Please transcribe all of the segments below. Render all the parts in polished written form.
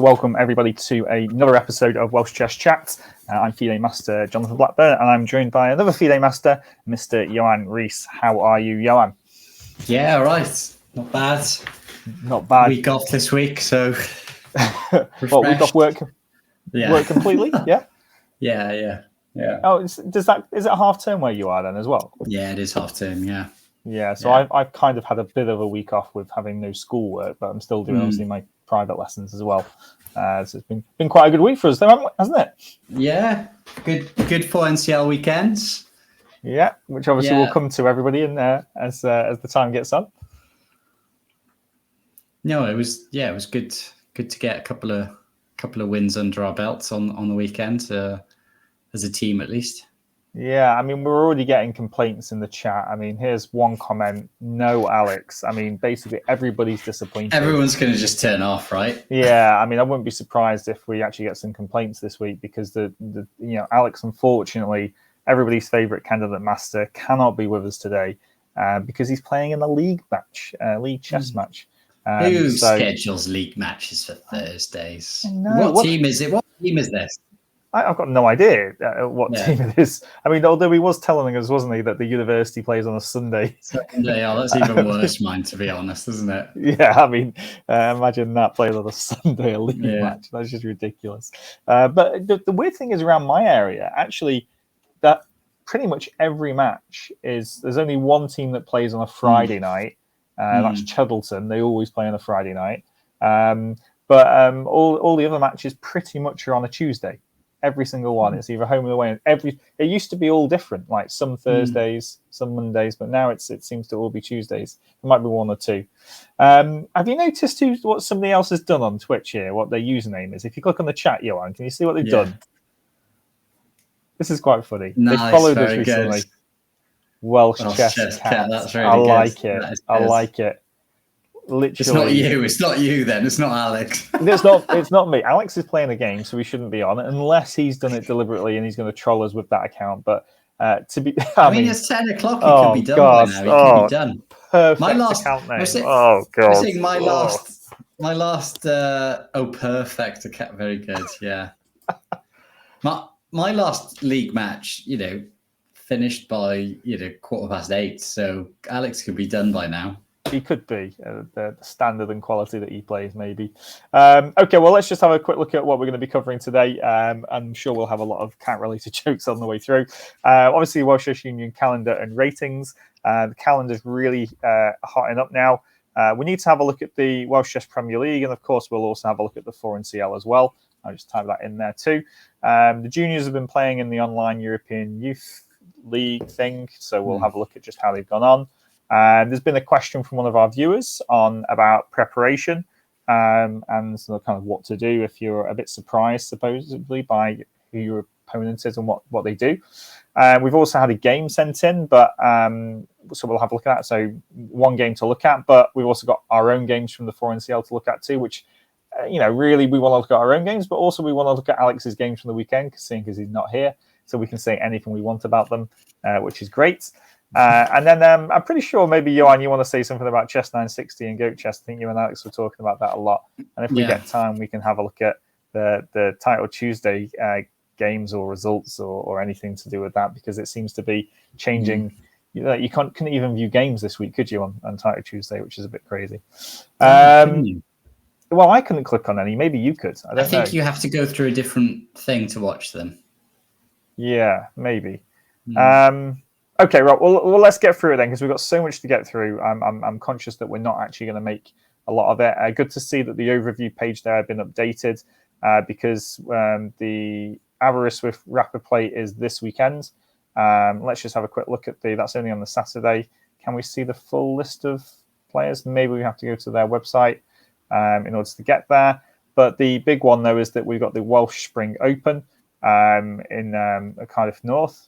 welcome everybody to another episode of Welsh Chess Chat. I'm FIDE Master Jonathan Blackburn, and I'm joined by another FIDE Master, Mr. Johan Rees. How are you, Johan? Yeah, all right. Not bad. Not bad. Week off this week, so What, week off work? Yeah. Work completely? Yeah. Yeah. Oh, is it half term where you are then as well? Yeah, it is half term. Yeah. Yeah. So I've kind of had a bit of a week off with having no schoolwork, but I'm still doing obviously my private lessons as well. So it's been quite a good week for us, hasn't it? Yeah. Good for NCL weekends. Yeah, which obviously will come to everybody in there as the time gets on. No, it was good to get a couple of wins under our belts on the weekend, as a team at least. Yeah, I mean, we're already getting complaints in the chat. I mean, here's one comment. No, Alex. I mean, basically everybody's disappointed. Everyone's going to just turn off, right? Yeah, I mean, I wouldn't be surprised if we actually get some complaints this week because Alex, unfortunately, everybody's favourite candidate master cannot be with us today because he's playing in a league match, league chess match. Who schedules league matches for Thursdays? No, what team is it? What team is this? I've got no idea what team it is. I mean, although he was telling us, wasn't he, that the university plays on a Sunday. Yeah, that's even worse, mine, to be honest, isn't it? Yeah, I mean, imagine that playing on a Sunday, a league match. That's just ridiculous. But the weird thing is around my area, actually, that pretty much every match there's only one team that plays on a Friday night. That's Cheddleton. They always play on a Friday night. But all the other matches pretty much are on a Tuesday. Every single one. It's either home or away. And it used to be all different, like some Thursdays, some Mondays, but now it seems to all be Tuesdays. There might be one or two. Have you noticed what somebody else has done on Twitch here? What their username is? If you click on the chat, Johan, can you see what they've done? This is quite funny. Nice, they followed us recently. Good. Welsh Chess Cat. That's really I good. like it. I like it. Literally, it's not you then. It's not Alex. It's not me. Alex is playing a game, so we shouldn't be on it unless he's done it deliberately and he's going to troll us with that account. But I mean, it's 10 o'clock. It could be done by now. It could be done. Perfect account name. God. My last. Perfect account. Very good. Yeah. My last league match, finished by 8:15. So Alex could be done by now. He could be the standard and quality that he plays, maybe. Okay, well, let's just have a quick look at what we're going to be covering today. I'm sure we'll have a lot of cat-related jokes on the way through. Obviously, Welsh Chess Union calendar and ratings. The calendar's really hotting up now. We need to have a look at the Welsh Chess Premier League, and of course, we'll also have a look at the 4NCL as well. I'll just type that in there too. The juniors have been playing in the online European Youth League thing, so we'll have a look at just how they've gone on. There's been a question from one of our viewers about preparation and sort of kind of what to do if you're a bit surprised, supposedly, by who your opponent is and what they do. We've also had a game sent in, but so we'll have a look at that. So one game to look at, but we've also got our own games from the 4NCL to look at too, which, really we want to look at our own games, but also we want to look at Alex's games from the weekend, seeing as he's not here. So we can say anything we want about them, which is great. And then I'm pretty sure maybe, Johan, you want to say something about Chess 960 and Goat Chess. I think you and Alex were talking about that a lot. And if we get time, we can have a look at the Title Tuesday games or results or anything to do with that, because it seems to be changing. You couldn't even view games this week, could you, on Title Tuesday, which is a bit crazy. Well, I couldn't click on any. Maybe you could. I think know. You have to go through a different thing to watch them. Yeah, maybe. Okay, right. Well, let's get through it then, because we've got so much to get through. I'm conscious that we're not actually going to make a lot of it. Good to see that the overview page there had been updated because the Avarice with Rapid Play is this weekend. Let's just have a quick look at that's only on the Saturday. Can we see the full list of players? Maybe we have to go to their website in order to get there. But the big one, though, is that we've got the Welsh Spring Open in Cardiff North.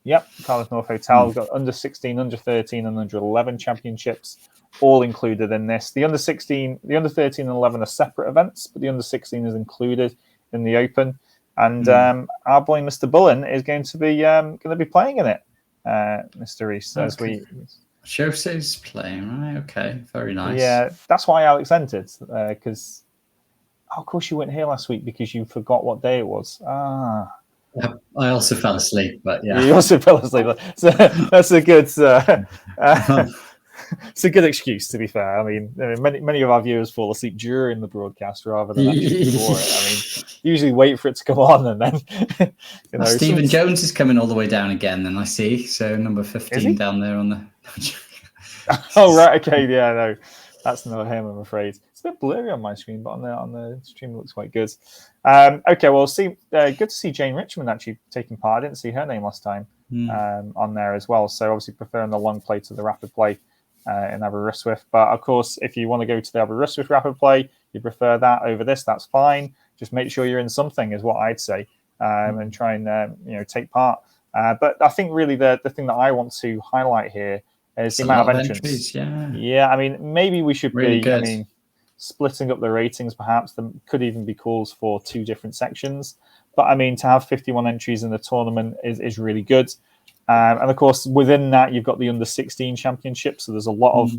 Yep, Cardiff North Hotel. We've got under 16, under 13, and under 11 championships all included in this. The under 16, the under 13 and 11 are separate events, but the under 16 is included in the Open. And our boy Mr. Bullen is going to be playing in it, Mr. Rees, as we. Jose's playing, right? Okay, very nice. Yeah, that's why Alex entered, because of course you weren't here last week because you forgot what day it was. I also fell asleep, but yeah. You also fell asleep. So that's a good. It's a good excuse, to be fair. I mean, many of our viewers fall asleep during the broadcast rather than actually before it. I mean, usually wait for it to go on and then, Stephen Jones is coming all the way down again, then I see. So number 15 down there on the. Oh right, okay, yeah, no, that's not him, I'm afraid. It's a bit blurry on my screen, but on the stream it looks quite good. Okay, well, good to see Jane Richmond actually taking part. I didn't see her name last time on there as well. So obviously preferring the long play to the rapid play in Aberystwyth. But of course, if you want to go to the Aberystwyth rapid play, you prefer that over this, that's fine. Just make sure you're in something is what I'd say, and try and take part. But I think really the thing that I want to highlight here is the amount of entrants. Yeah, I mean, maybe we should really be, good. I mean, splitting up the ratings perhaps. There could even be calls for 2 different sections. But I mean, to have 51 entries in the tournament is really good. And of course, within that, you've got the under-16 championship. So there's a lot of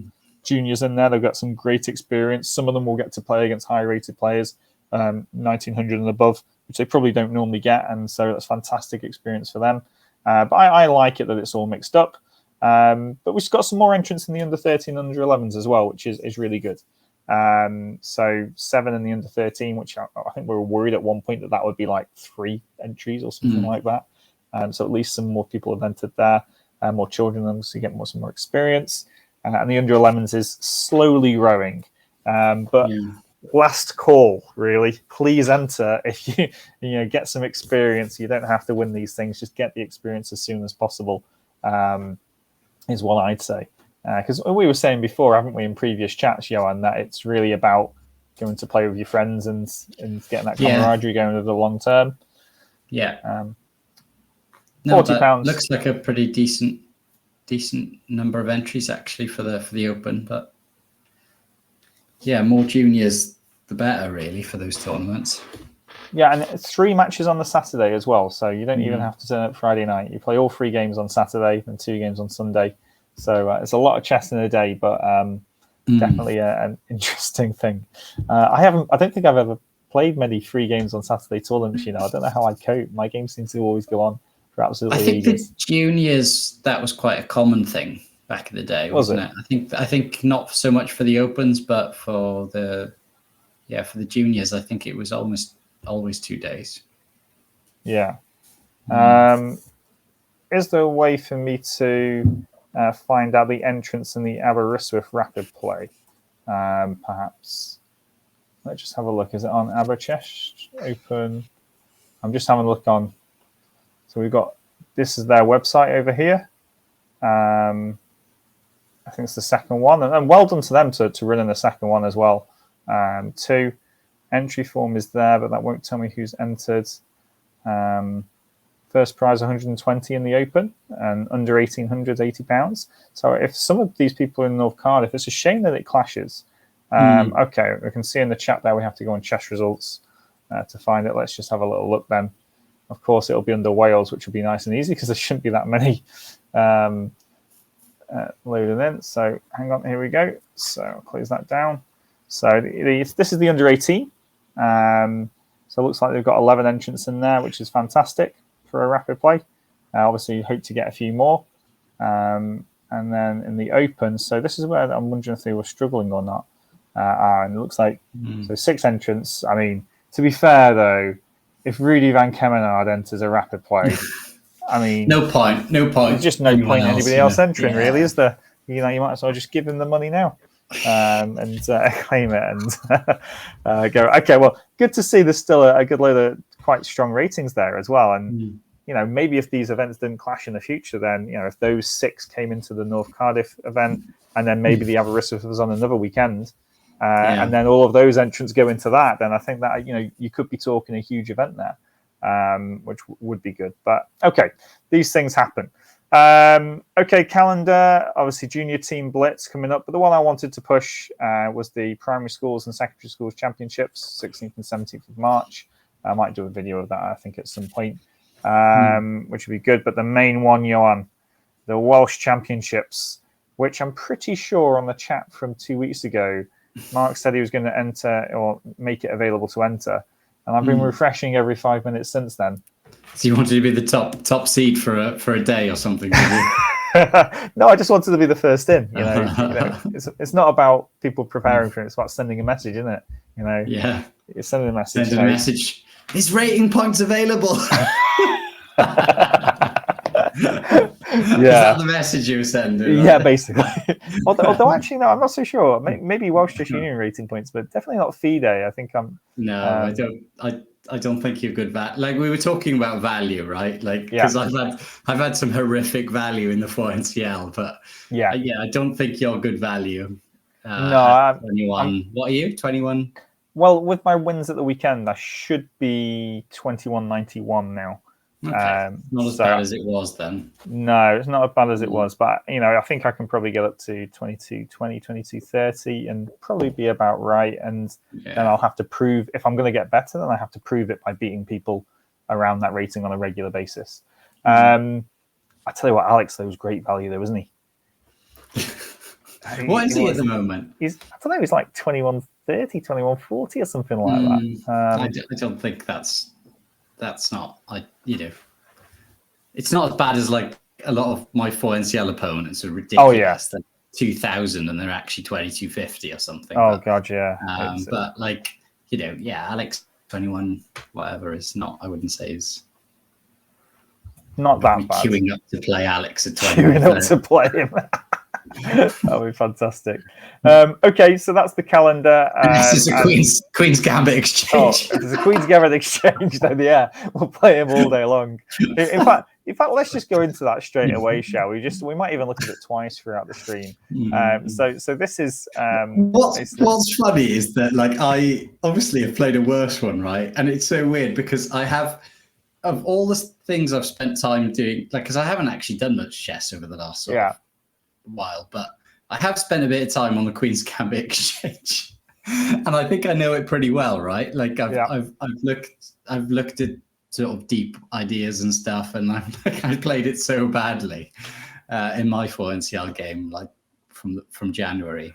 juniors in there. They've got some great experience. Some of them will get to play against high-rated players, 1900 and above, which they probably don't normally get. And so that's fantastic experience for them. But I like it that it's all mixed up. But we've got some more entrants in the under 13 and under 11s as well, which is really good. So 7 in the under 13, which I think we were worried at one point that would be like 3 entries or something like that. So at least some more people have entered there, more children, obviously get some more experience. And the under 11s is slowly growing. But last call, really, please enter if you get some experience. You don't have to win these things; just get the experience as soon as possible. Is what I'd say. Because we were saying before, haven't we, in previous chats, Johan, that it's really about going to play with your friends and getting that camaraderie going over the long term. Yeah. £40 looks like a pretty decent number of entries actually for the Open, but yeah, more juniors the better really for those tournaments. Yeah, and it's 3 matches on the Saturday as well, so you don't even have to turn up Friday night. You play all 3 games on Saturday and 2 games on Sunday. So it's a lot of chess in a day, but definitely an interesting thing. I don't think I've ever played many 3 games on Saturday tournaments. I don't know how I'd cope. My games seem to always go on for absolutely ages. I think the juniors, that was quite a common thing back in the day, wasn't it? I think not so much for the Opens, but for the juniors, I think it was almost always 2 days. Yeah. Is there a way for me to find out the entrance in the Aberystwyth rapid play? Perhaps. Let's just have a look. Is it on Aberystwyth Open? I'm just having a look on. So this is their website over here. I think it's the second one. And well done to them to run in the second one as well. 2. Entry form is there, but that won't tell me who's entered. First prize 120 in the Open and under 1800 £80. So if some of these people in North Cardiff, it's a shame that it clashes. Okay, we can see in the chat there we have to go on chess results to find it. Let's just have a little look then. Of course, it'll be under Wales, which will be nice and easy because there shouldn't be that many loading in. So hang on, here we go. So I'll close that down. So this is the under 18. So it looks like they've got 11 entrants in there, which is fantastic for a rapid play. Obviously, you hope to get a few more. And then in the Open, so this is where I'm wondering if they were struggling or not. And it looks like so 6 entrants. I mean, to be fair though, if Rudy van Kemenade enters a rapid play, I mean, no point. There's just no point anybody else entering, really, is there? You might as well just give them the money now. And claim it and go. Okay, well, good to see there's still a good load of quite strong ratings there as well. And maybe if these events didn't clash in the future, then if those 6 came into the North Cardiff event, and then maybe the Aberystwyth was on another weekend, and then all of those entrants go into that, then I think that you could be talking a huge event there, which would be good. But okay, these things happen. Okay, calendar, obviously junior team blitz coming up, but the one I wanted to push was the primary schools and secondary schools championships, 16th and 17th of March. I might do a video of that, I think, at some point, which would be good. But the main one, Johan, the Welsh championships, which I'm pretty sure on the chat from 2 weeks ago, Mark said he was going to enter or make it available to enter, and I've been refreshing every 5 minutes since then. So you wanted to be the top seed for a day or something? No, I just wanted to be the first in. It's not about people preparing for it. It's about sending a message, isn't it? Yeah. It's sending a message. Send a message. Is rating points available? Yeah. Is that the message you were sending? Yeah, basically. although actually, no, I'm not so sure. Maybe Welsh Just Union rating points, but definitely not FIDE. I think I'm. No, I don't. I don't think you're good like we were talking about value, right? Like because I've had some horrific value in the 4NCL, but I don't think you're good value. No, 21. What are you? 21. Well, with my wins at the weekend, I should be 21.91 now. Okay. Not as bad as it was then. No, it's not as bad as it was, but I think I can probably get up to 22.20, 22.30 and probably be about right. And then I'll have to prove, if I'm going to get better, then I have to prove it by beating people around that rating on a regular basis. I tell you what, Alex, though, was great value though, wasn't he? What is he at the moment? I don't know, he's like 21.30, 21.40 or something like that. I don't think that's not, it's not as bad as like a lot of my 4NCL opponents are ridiculous. Oh, yeah. They're 2,000 and they're actually 22.50 or something. Oh, God, yeah. But like, Alex 21, whatever is not, I wouldn't say is not that bad. Queuing up to play Alex at 20. Queuing up to play him. That'll be fantastic. Okay, so that's the calendar. This is a Queen's Gambit exchange. Oh, if there's a Queen's Gambit exchange, then we'll play him all day long. In fact, let's just go into that straight away, shall we? We might even look at it twice throughout the stream. So this is what's funny is that like I obviously have played a worse one, right? And it's so weird because I have, of all the things I've spent time doing, like because I haven't actually done much chess over the last while, but I have spent a bit of time on the Queen's Gambit exchange, and I think I know it pretty well, right? Like I've looked at sort of deep ideas and stuff, and I played it so badly in my 4NCL game, like from January.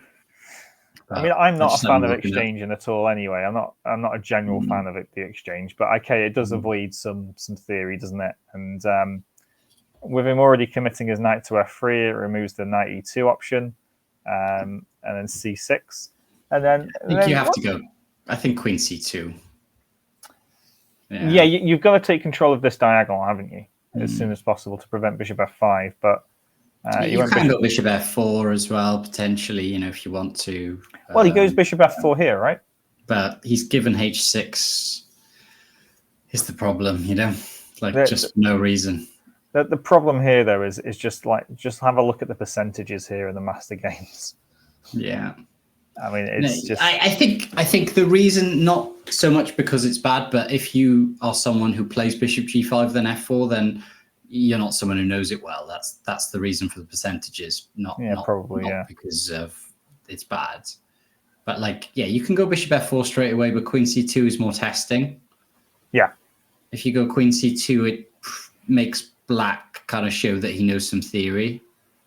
I mean, I'm not a fan of exchanging at all. Anyway, I'm not a general fan of the exchange, but okay, it does avoid some theory, doesn't it? And with him already committing his knight to f3, it removes the knight e2 option, and then c6, and then I think you have to go. I think queen c2. Yeah, you've got to take control of this diagonal, haven't you, as soon as possible to prevent bishop f5. But you can go bishop f4 as well, potentially. If you want to. Well, he goes bishop f4 here, right? But he's given h6. Is the problem, just for no reason. The problem here, though, is just have a look at the percentages here in the master games. Yeah, I mean, it's just. I think the reason, not so much because it's bad, but if you are someone who plays bishop g5 then f4, then you're not someone who knows it well. That's the reason for the percentages, not because of it's bad. But you can go bishop f4 straight away, but queen c2 is more testing. Yeah. If you go queen c2, it makes black kind of show that he knows some theory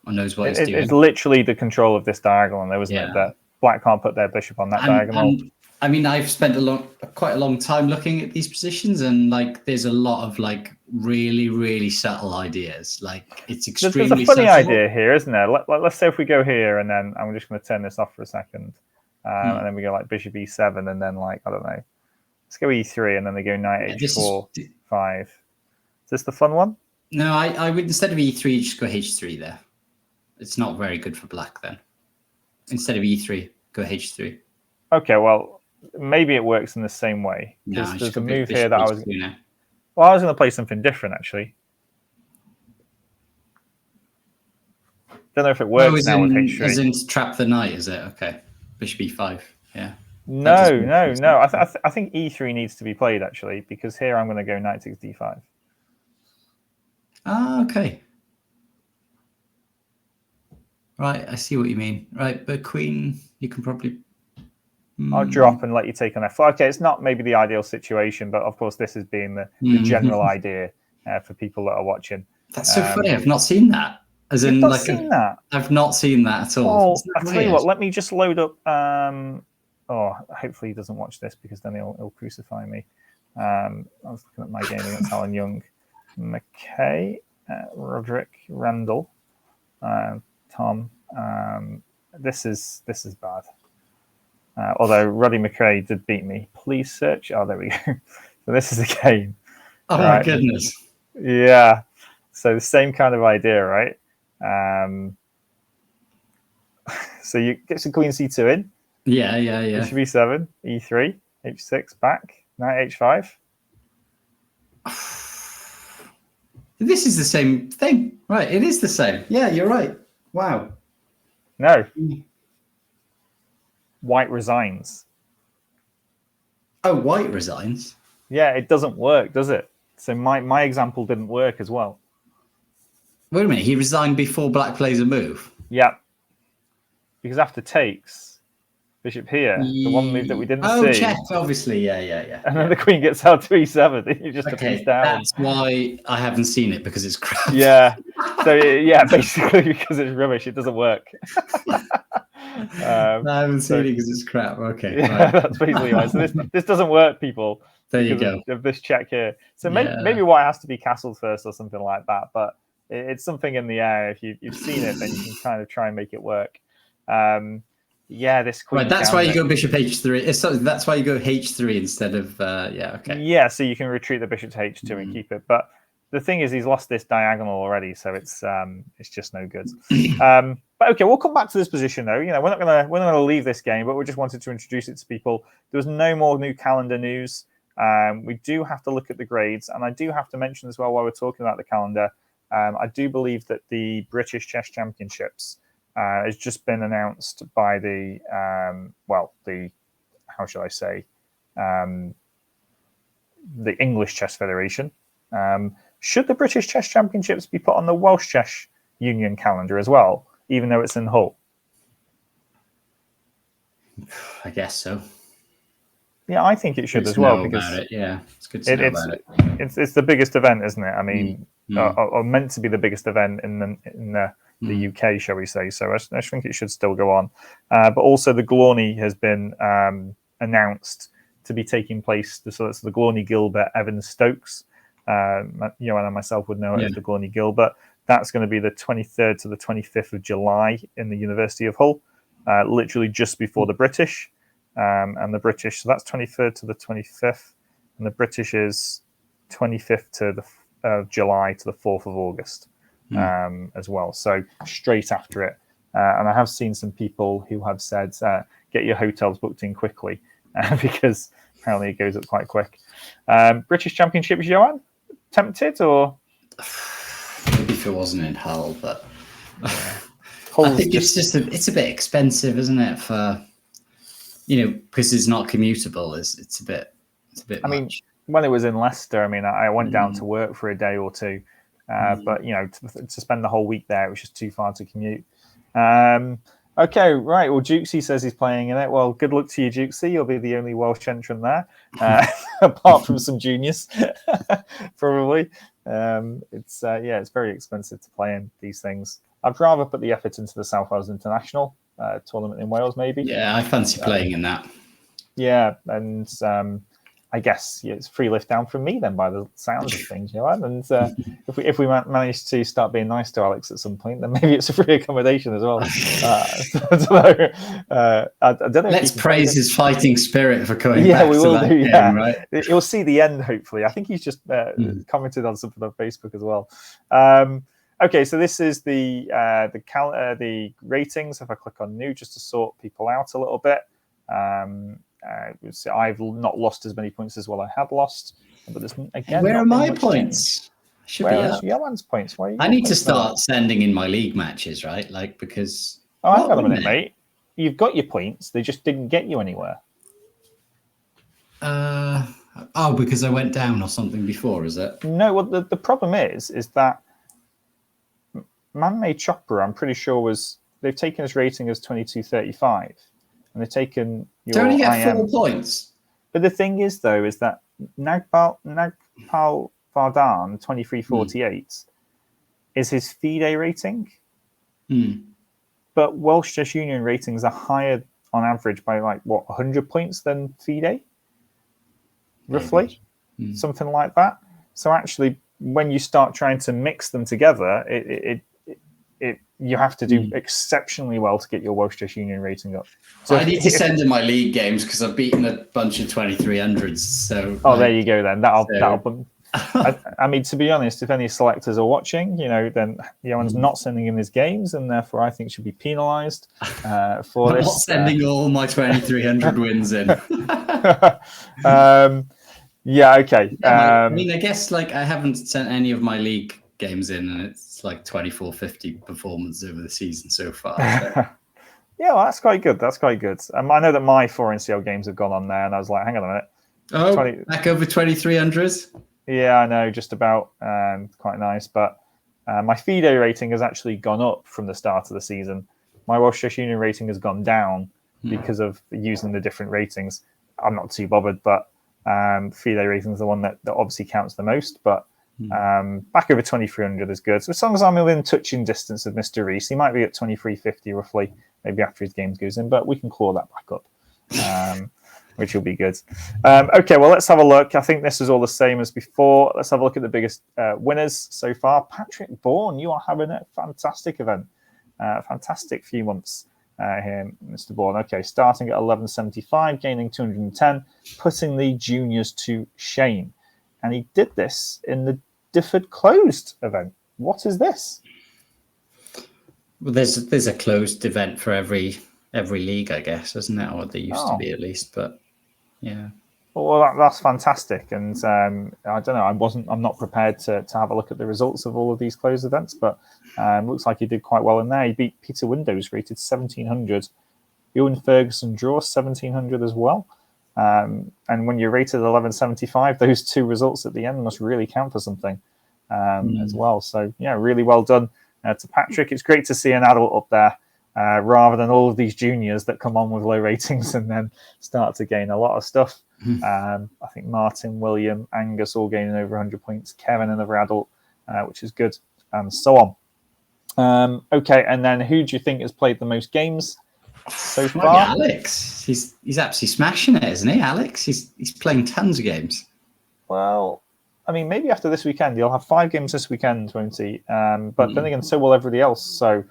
or knows what he's doing. It's literally the control of this diagonal, though, isn't it? That black can't put their bishop on that diagonal. And, I mean, I've spent quite a long time looking at these positions, and there's a lot of really, really subtle ideas. It's extremely. There's a funny idea here, isn't there? Let's say if we go here, and then I'm just going to turn this off for a second, and then we go bishop e7, and then I don't know, let's go e3, and then they go knight h4, 5. Is this the fun one? No, I would, instead of e3, just go h3 there. It's not very good for black then. Instead of e3, go h3. Okay, well, maybe it works in the same way. There's a move here that I was. Well, I was going to play something different actually. Don't know if it works now with h3. As in to trap the knight, is it? Okay, bishop e5. Yeah. No. I think e3 needs to be played actually, because here I'm going to go knight takes d5. Ah, okay. Right, I see what you mean. Right, but queen, you can probably. I'll drop and let you take on f4. Okay, it's not maybe the ideal situation, but of course this is being the general idea for people that are watching. That's so funny. I've not seen that. As You've in, not like, seen that? I've not seen that at all. Oh, I'll tell you what. Let me just load up. Hopefully he doesn't watch this because then he'll crucify me. I was looking at my game against Alan Young, McKay, Roderick, Randall, Tom. This is bad. Although Roddy McRae did beat me. Please search. Oh, there we go. So this is the game. Oh my goodness. Yeah. So the same kind of idea, right? So you get some queen c2 in. Yeah. Bishop e7, e3, h6 back, knight h5. This is the same thing, right? It is the same. Yeah, you're right. Wow. No. White resigns. Oh, white resigns? Yeah, it doesn't work, does it? So my example didn't work as well. Wait a minute, he resigned before black plays a move? Yeah. Because after takes, bishop here, the one move that we didn't see. Oh, check, obviously, yeah. And then the queen gets out to e7. You just a piece down. That's why I haven't seen it, because it's crap. Yeah. So, yeah, basically because it's rubbish, it doesn't work. I haven't seen it because it's crap. Okay. Yeah, right. that's basically right. So this doesn't work, people. There you go. Of this check here. So maybe white has to be castled first or something like that. But it's something in the air. If you've seen it, then you can kind of try and make it work. This queen. Right, that's why you go bishop h3. That's why you go h3 instead of okay. Yeah, so you can retreat the bishop to h2 and keep it. But the thing is, he's lost this diagonal already, so it's just no good. But okay, we'll come back to this position though. You know, we're not gonna leave this game, but we just wanted to introduce it to people. There was no more new calendar news. We do have to look at the grades, and I do have to mention as well while we're talking about the calendar. I do believe that the British Chess Championships has just been announced by the how shall I say, the English Chess Federation. Should the British Chess Championships be put on the Welsh Chess Union calendar as well, even though it's in Hull? I guess so. Yeah, I think it should as well, because it's good to know about it. It's the biggest event, isn't it? I mean, or meant to be the biggest event in the UK, shall we say? So I think it should still go on. But also the Glorny has been announced to be taking place. So it's the Glorny Gilbert Evans Stokes. And I myself would know it as the Glorny Gilbert. That's going to be the 23rd to the 25th of July in the University of Hull, literally just before the British. And the British, so that's 23rd to the 25th, and the British is 25th to the July to the 4th of August as well. So straight after it. And I have seen some people who have said, get your hotels booked in quickly because apparently it goes up quite quick. British Championships, Johan? Tempted or? Maybe if it wasn't in Hull, but I think it's a bit expensive, isn't it? For because it's not commutable. It's a bit. I mean, when it was in Leicester, I mean, I went down to work for a day or two, but to spend the whole week there, it was just too far to commute. Okay, right. Well, Jukesy says he's playing in it. Well, good luck to you, Jukesy. You'll be the only Welsh entrant there, apart from some juniors, probably. It's very expensive to play in these things. I'd rather put the effort into the South Wales International tournament in Wales, maybe. Yeah, I fancy playing in that. Yeah, and I guess it's free lift down from me then, by the sounds of things, And if we manage to start being nice to Alex at some point, then maybe it's a free accommodation as well. I don't know. Let's praise his fighting spirit for coming back. Yeah, we will do. Yeah, right. You'll see the end. Hopefully, I think he's just commented on something on Facebook as well. Okay, so this is the ratings. If I click on new, just to sort people out a little bit. I've not lost as many points as what I had lost, but there's again. Where are my points? Where is Johan's points? Why I need to start sending in my league matches, right? Like because. Oh, hang on a minute, mate. You've got your points. They just didn't get you anywhere. Because I went down or something before, is it? No. Well, the problem is that Man-Made Chopper, I'm pretty sure they've taken his rating as 2235. And they've taken your Don't you get 4 points? But the thing is, though, is that Nagpal Vardan 2348 is his FIDE rating. But Welsh Chess Union ratings are higher on average by 100 points than FIDE, roughly, something like that. So actually, when you start trying to mix them together, you have to do exceptionally well to get your Welsh Chess Union rating up. So I need to send in my league games because I've beaten a bunch of 2300s. So there you go then. That'll. I mean, to be honest, if any selectors are watching, then Johan's not sending in his games, and therefore I think should be penalised for this. Not sending all my 2300 wins in. Yeah, okay. I mean, I guess I haven't sent any of my league games in, and it's 2450 performance over the season so far. So. Yeah, well, that's quite good. I know that my 4NCL games have gone on there, and I was like, hang on a minute. Oh, back over 2300s? Yeah, I know, just about. Quite nice. But my FIDE rating has actually gone up from the start of the season. My Welsh Chess Union rating has gone down because of using the different ratings. I'm not too bothered, but FIDE rating is the one that obviously counts the most. But back over 2300 is good. So as long as I'm within touching distance of Mr. Reese, he might be at 2350 roughly, maybe after his games goes in, but we can claw that back up. Which will be good. Okay, well, let's have a look. I think this is all the same as before. Let's have a look at the biggest winners so far. Patrick Bourne, you are having a fantastic event. Fantastic few months here, Mr. Bourne. Okay, starting at 1175, gaining 210, putting the juniors to shame. And he did this in the Difford Closed event. What is this? Well, there's a closed event for every league, I guess, isn't it? Or there used to be, at least. But yeah. Well, that's fantastic, and I don't know. I'm not prepared to have a look at the results of all of these closed events, but looks like he did quite well in there. He beat Peter Windows, rated 1700. Ewan Ferguson draws 1700 as well. And when you're rated 1175, those two results at the end must really count for something as well. So yeah, really well done to Patrick. It's great to see an adult up there. Rather than all of these juniors that come on with low ratings and then start to gain a lot of stuff. I think Martin, William, Angus all gaining over 100 points. Kevin, another adult, which is good, and so on. Okay, and then who do you think has played the most games so far? Alex. He's absolutely smashing it, isn't he, Alex? He's playing tons of games. Well, I mean, maybe after this weekend, he'll have 5 games this weekend, won't he? But then again, so will everybody else. So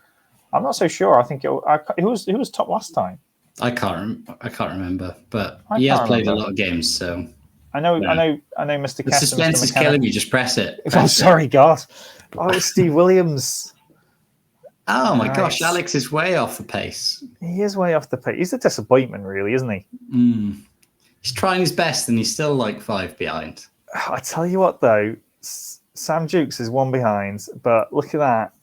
I'm not so sure. I think who was top last time? I can't remember, but he has played a lot of games. So I know, Mr. The suspense is killing you. Just press it. Sorry, God. Oh, it's Steve Williams. Oh my gosh, Alex is way off the pace. He is way off the pace. He's a disappointment, really, isn't he? He's trying his best, and he's still 5 behind. I tell you what, though, Sam Jukes is 1 behind, but look at that.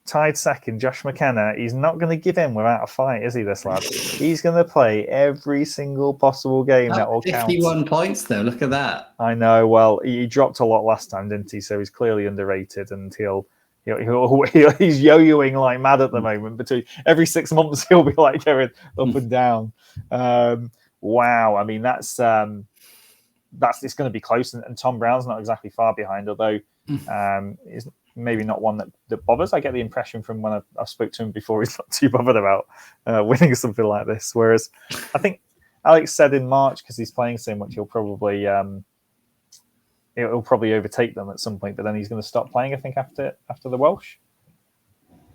Tied second, Josh McKenna. He's not going to give in without a fight, is he, this lad? He's going to play every single possible game that will count. 51 points, though. Look at that. I know. Well, he dropped a lot last time, didn't he? So he's clearly underrated, and he's yo-yoing like mad at the moment. Between every 6 months, he'll be going up and down. Wow. I mean, that's it's going to be close, and Tom Brown's not exactly far behind, although he's maybe not one that bothers. I get the impression from when I've spoke to him before, he's not too bothered about winning something like this. Whereas I think Alex said in March, because he's playing so much, he'll probably overtake them at some point, but then he's going to stop playing, I think, after the Welsh.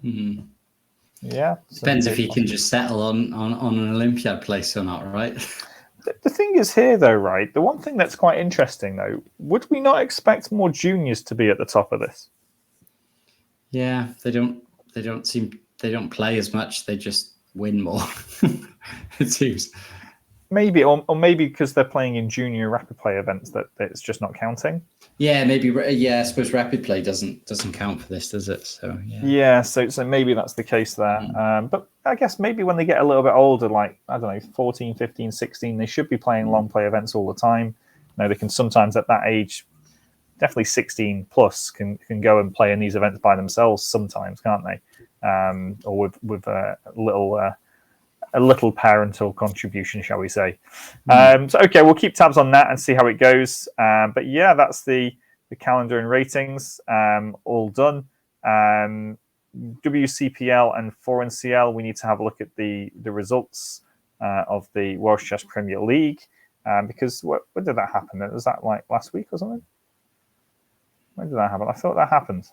Yeah. Depends if he can just settle on an Olympiad place or not, right? The thing is here, though, right? The one thing that's quite interesting, though, would we not expect more juniors to be at the top of this? Yeah, they don't play as much. They just win more. It seems. Maybe, or maybe because they're playing in junior rapid play events that it's just not counting. Yeah, maybe. Yeah, I suppose rapid play doesn't count for this, does it? So yeah. Yeah, so maybe that's the case there. But I guess maybe when they get a little bit older, like, I don't know, 14, 15, 16, they should be playing long play events all the time. They can sometimes at that age, definitely 16 plus, can go and play in these events by themselves sometimes, can't they? Or with a little parental contribution, shall we say. So, okay, we'll keep tabs on that and see how it goes. But yeah, that's the calendar and ratings all done. WCPL and 4NCL, we need to have a look at the results of the Welsh Chess Premier League, because when did that happen? Was that like last week or something? When did that happen? I thought that happened.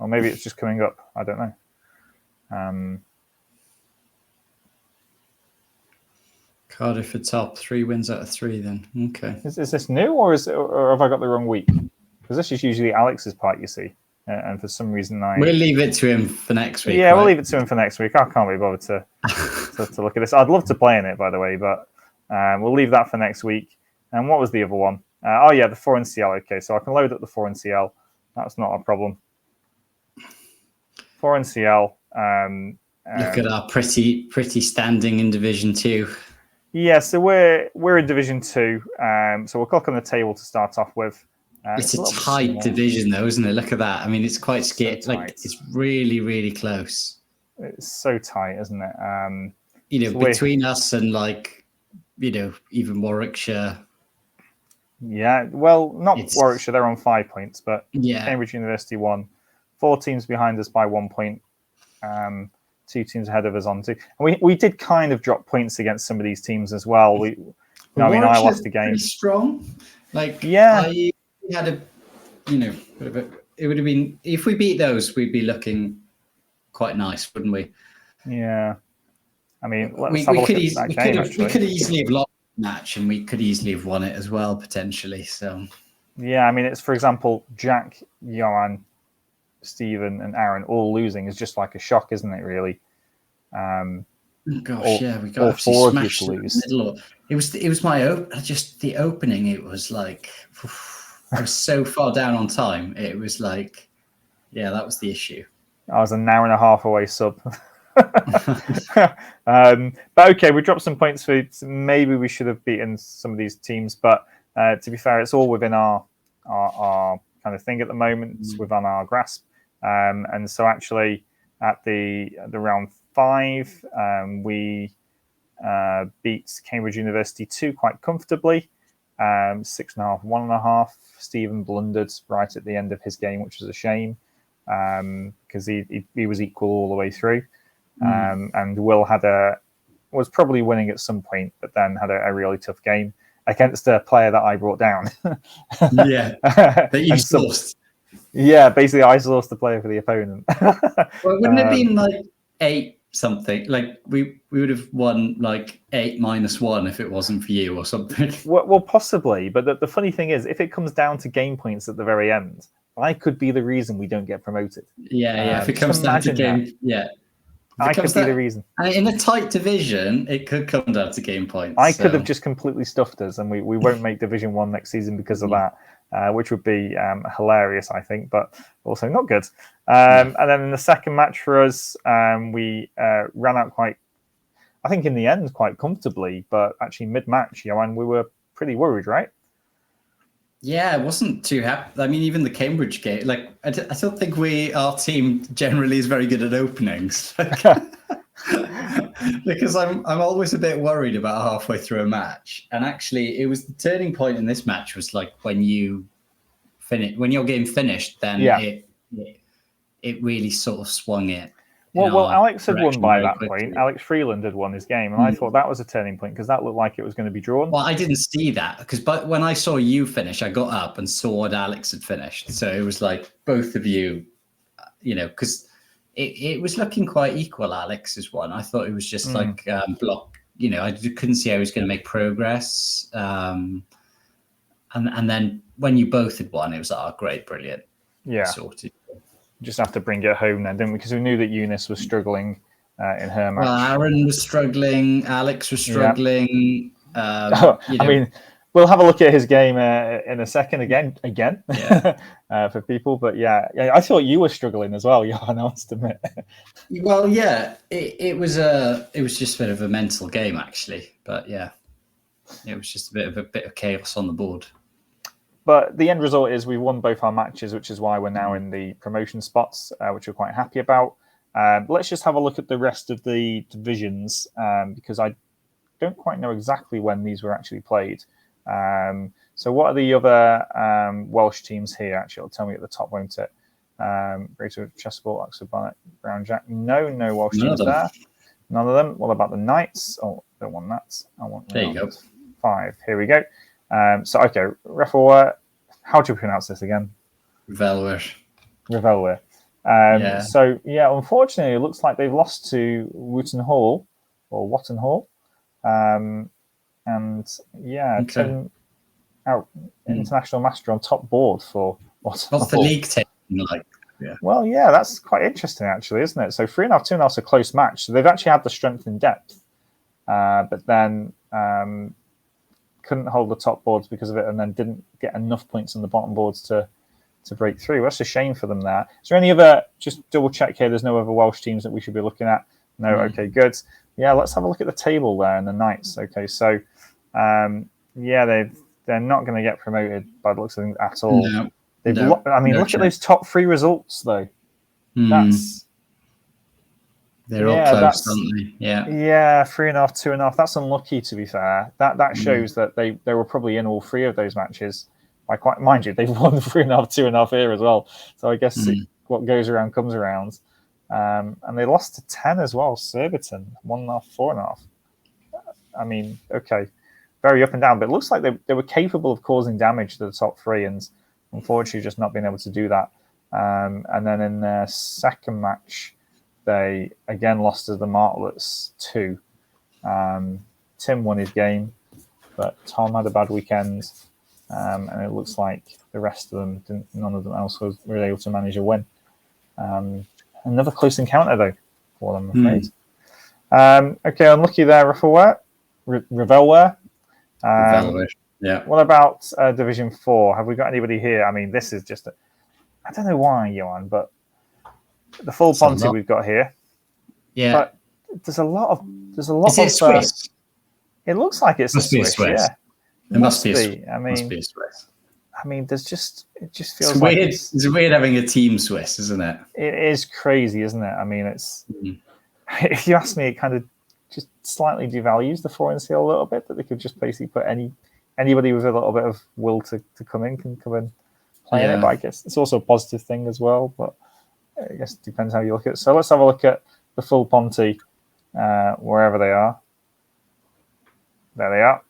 Or maybe it's just coming up. I don't know. Cardiff are top, 3 wins out of 3 then. Okay. Is this new, or have I got the wrong week? Because this is usually Alex's part, you see. And for some reason we'll leave it to him for next week. Yeah, right? We'll leave it to him for next week. I can't be bothered to look at this. I'd love to play in it, by the way, but we'll leave that for next week. And what was the other one? The 4NCL. Okay, so I can load up the 4NCL. That's not a problem. 4NCL. Look at our pretty standing in Division 2. Yeah, so we're in Division 2. So we'll click on the table to start off with. It's a tight division, though, isn't it? Look at that. I mean, it's quite scary. So it's really, really close. It's so tight, isn't it? So between us and even Warwickshire. Yeah, well, not Warwickshire. They're on 5 points, but Cambridge University won. 4 teams behind us by 1 point. 2 teams ahead of us on 2. And we did kind of drop points against some of these teams as well. I lost a game. Pretty strong. We had it would have been, if we beat those, we'd be looking quite nice, wouldn't we? Yeah. I mean, we could easily have lost the match, and we could easily have won it as well, potentially. So. Yeah, I mean, it's, for example, Jack, Johan, Stephen, and Aaron all losing is just like a shock, isn't it? Really. We got smashed in the middle. It was just the opening. It was like. I was so far down on time. It was like, that was the issue. I was an hour and a half away sub. But okay, we dropped some points for. Maybe we should have beaten some of these teams, but to be fair, it's all within our kind of thing at the moment. It's within our grasp. And so actually, at the round 5, we beat Cambridge University 2 quite comfortably. 6.5, 1.5. Stephen blundered right at the end of his game, which was a shame, because he was equal all the way through. And Will was probably winning at some point, but then had a really tough game against a player that I brought down. That you lost. Yeah, basically I lost the player for the opponent. Well, wouldn't it have been like 8 something? Like we would have won like 8 - 1 if it wasn't for you or something. Well, possibly. But the funny thing is, if it comes down to game points at the very end, I could be the reason we don't get promoted. Yeah. If it comes down to game, I could be the reason. In a tight division, it could come down to game points. I could have just completely stuffed us, and we won't make Division 1 next season because of that. Which would be hilarious, I think, but also not good. And then in the second match for us, we ran out I think in the end, quite comfortably, but actually mid-match, Johan, we were pretty worried, right? Yeah, I wasn't too happy. I mean, even the Cambridge game, I don't think our team generally is very good at openings. Because I'm always a bit worried about halfway through a match. And actually, it was the turning point in this match was like when your game finished, then it really sort of swung it. Well, Alex had won by that point. Alex Freeland had won his game, and I thought that was a turning point because that looked like it was going to be drawn. Well, I didn't see that because when I saw you finish, I got up and saw what Alex had finished. So it was like both of you, because it was looking quite equal. Alex's one, I thought it was just like block. I couldn't see how he was going to make progress. And then when you both had won, it was like, oh, great, brilliant, sorted. Just have to bring it home then, didn't we? Because we knew that Eunice was struggling in her match. Well, Aaron was struggling. Alex was struggling. I mean, we'll have a look at his game in a second again for people. But I thought you were struggling as well, Johan, I must admit. Well, it was just a bit of a mental game actually. But it was just a bit of chaos on the board. But the end result is we won both our matches, which is why we're now in the promotion spots, which we're quite happy about. Let's just have a look at the rest of the divisions, because I don't quite know exactly when these were actually played. So what are the other Welsh teams here? Actually, it'll tell me at the top, won't it? Greater Chessable, Oxford Barnet, Brown Jack. No Welsh teams there. None of them. What about the Knights? Oh, don't want that. I want there you go. 5. Here we go. Okay, Revelware. How do you pronounce this again? Revelware. So, unfortunately, it looks like they've lost to Wootton Hall. Tim out international master on top board for what's the league taking like? Yeah. Well, yeah, that's quite interesting, actually, isn't it? So 3.5, 2.5 is a close match. So they've actually had the strength and depth, but then couldn't hold the top boards because of it, and then didn't get enough points on the bottom boards to break through. That's a shame for them there. Is there any other, just double check here, there's no other Welsh teams that we should be looking at? No, okay, good. Yeah, let's have a look at the table there and the Knights. Okay, so, they're not going to get promoted by the looks of things at all. Look at those top 3 results, though. They're all close, aren't they? Yeah. Yeah, 3.5, 2.5. That's unlucky, to be fair. That shows that they were probably in all 3 of those matches. Mind you, they've won 3.5, 2.5 here as well. So I guess what goes around comes around. And they lost to 10 as well. Surbiton, 1.5, 4.5. I mean, okay, very up and down. But it looks like they were capable of causing damage to the top 3, and unfortunately just not being able to do that. And then in their second match, they again lost to the Martlets 2. Tim won his game, but Tom had a bad weekend. And it looks like the rest of them none of them else were able to manage a win. Another close encounter though for them, I'm afraid. Okay, unlucky there, Revelware. Yeah. What about Division 4? Have we got anybody here? I mean, this is just I don't know why, Johan, but the full Ponty we've got here. Yeah. But there's a lot of Is it Swiss? It looks like it's must a be Swiss. Swiss. Yeah. It must be. Must be a Swiss. I mean, it just feels it's like weird. It's weird having a team Swiss, isn't it? It is crazy, isn't it? I mean, it's if you ask me, it kind of just slightly devalues the foreign seal a little bit, that they could just basically put anybody with a little bit of will to come in can come and play in it. But I guess it's also a positive thing as well. But I guess it depends how you look at it. So let's have a look at the full Ponty, wherever they are. There they are.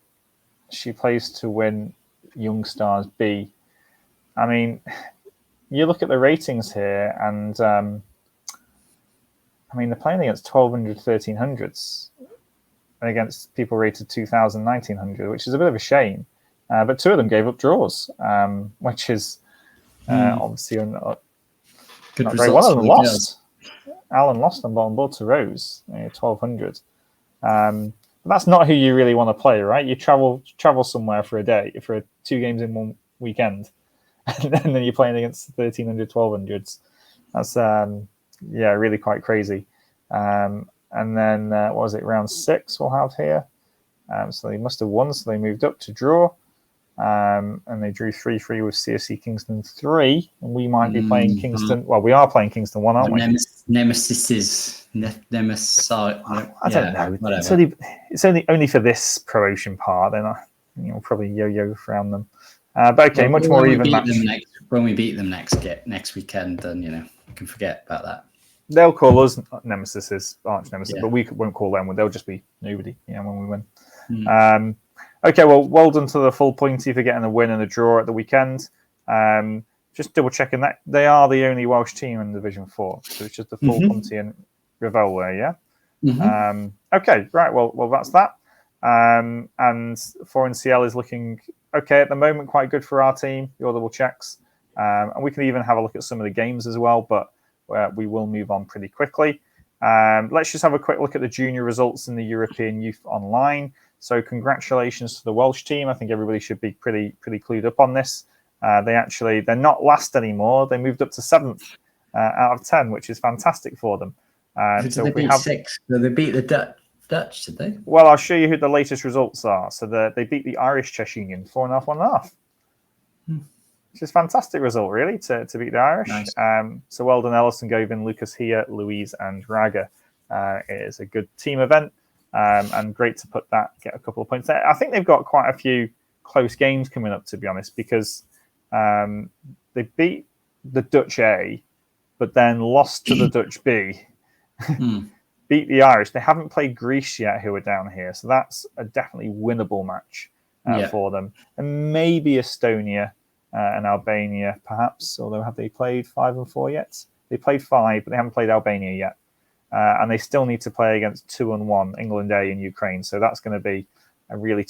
She plays to win Young Stars B. I mean, you look at the ratings here, and I mean, they're playing against 1,200, 1,300s, and against people rated 2,000, 1,900, which is a bit of a shame. But 2 of them gave up draws, which is obviously not great. One of them lost. Alan lost on bottom board to Rose, 1,200. That's not who you really want to play, right? You travel somewhere for a day, for 2 games in one weekend, and then you're playing against 1,300, 1,200s. That's really quite crazy. And then what was it? Round 6 we'll have here. So they must have won, so they moved up to draw, and they drew 3-3 with CFC Kingston 3, and we might be playing Kingston. Well, we are playing Kingston 1, aren't we? Nemesis. I don't know. It's only for this promotion part. Then probably yo-yo around them. But okay, much more even match. When we beat them next weekend, then you can forget about that. They'll call us Nemesis, arch nemesis, but we won't call them. They'll just be nobody. When we win. Okay, well done to the full Pointy for getting a win and a draw at the weekend. Just double checking that they are the only Welsh team in Division 4, so it's just the full Pointy and Revelware, yeah. Okay, right. Well, that's that. And Foreign CL is looking okay at the moment, quite good for our team. Your double checks, and we can even have a look at some of the games as well, but we will move on pretty quickly. Let's just have a quick look at the junior results in the European Youth Online. So congratulations to the Welsh team. I think everybody should be pretty clued up on this. They're not last anymore. They moved up to 7th out of 10, which is fantastic for them. So they beat 6. So they beat the Dutch, did they? Well, I'll show you who the latest results are. So they beat the Irish Chess Union 4.5, 1.5. Which is a fantastic result, really, to beat the Irish. Nice. So well done, Ellison, Govin, Lucas here, Louise, and Raga. It is a good team event, and great to get a couple of points there. I think they've got quite a few close games coming up, to be honest, because they beat the Dutch A, but then lost to the Dutch B. Beat the Irish. They haven't played Greece yet, who are down here, so that's a definitely winnable match for them. And maybe Estonia and Albania, perhaps. Although have they played 5 and 4 yet? They played 5, but they haven't played Albania yet. And they still need to play against 2 and 1, England A and Ukraine. So that's going to be a really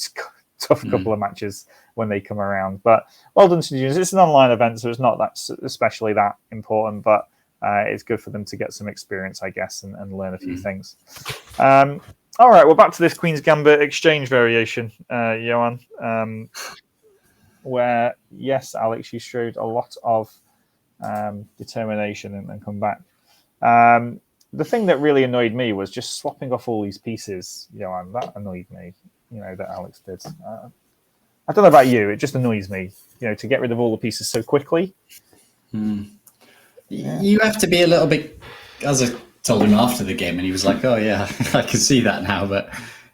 tough couple of matches when they come around. But well done to the juniors. It's an online event, so it's not that especially that important, but it's good for them to get some experience, I guess, and learn a few things. All right, well, back to this Queen's Gambit exchange variation, Johan, where, yes, Alex, you showed a lot of determination and come back. The thing that really annoyed me was just swapping off all these pieces, Johan. That annoyed me, that Alex did. I don't know about you, it just annoys me, to get rid of all the pieces so quickly. You have to be a little bit, as I told him after the game, and he was like, oh yeah, I can see that now. But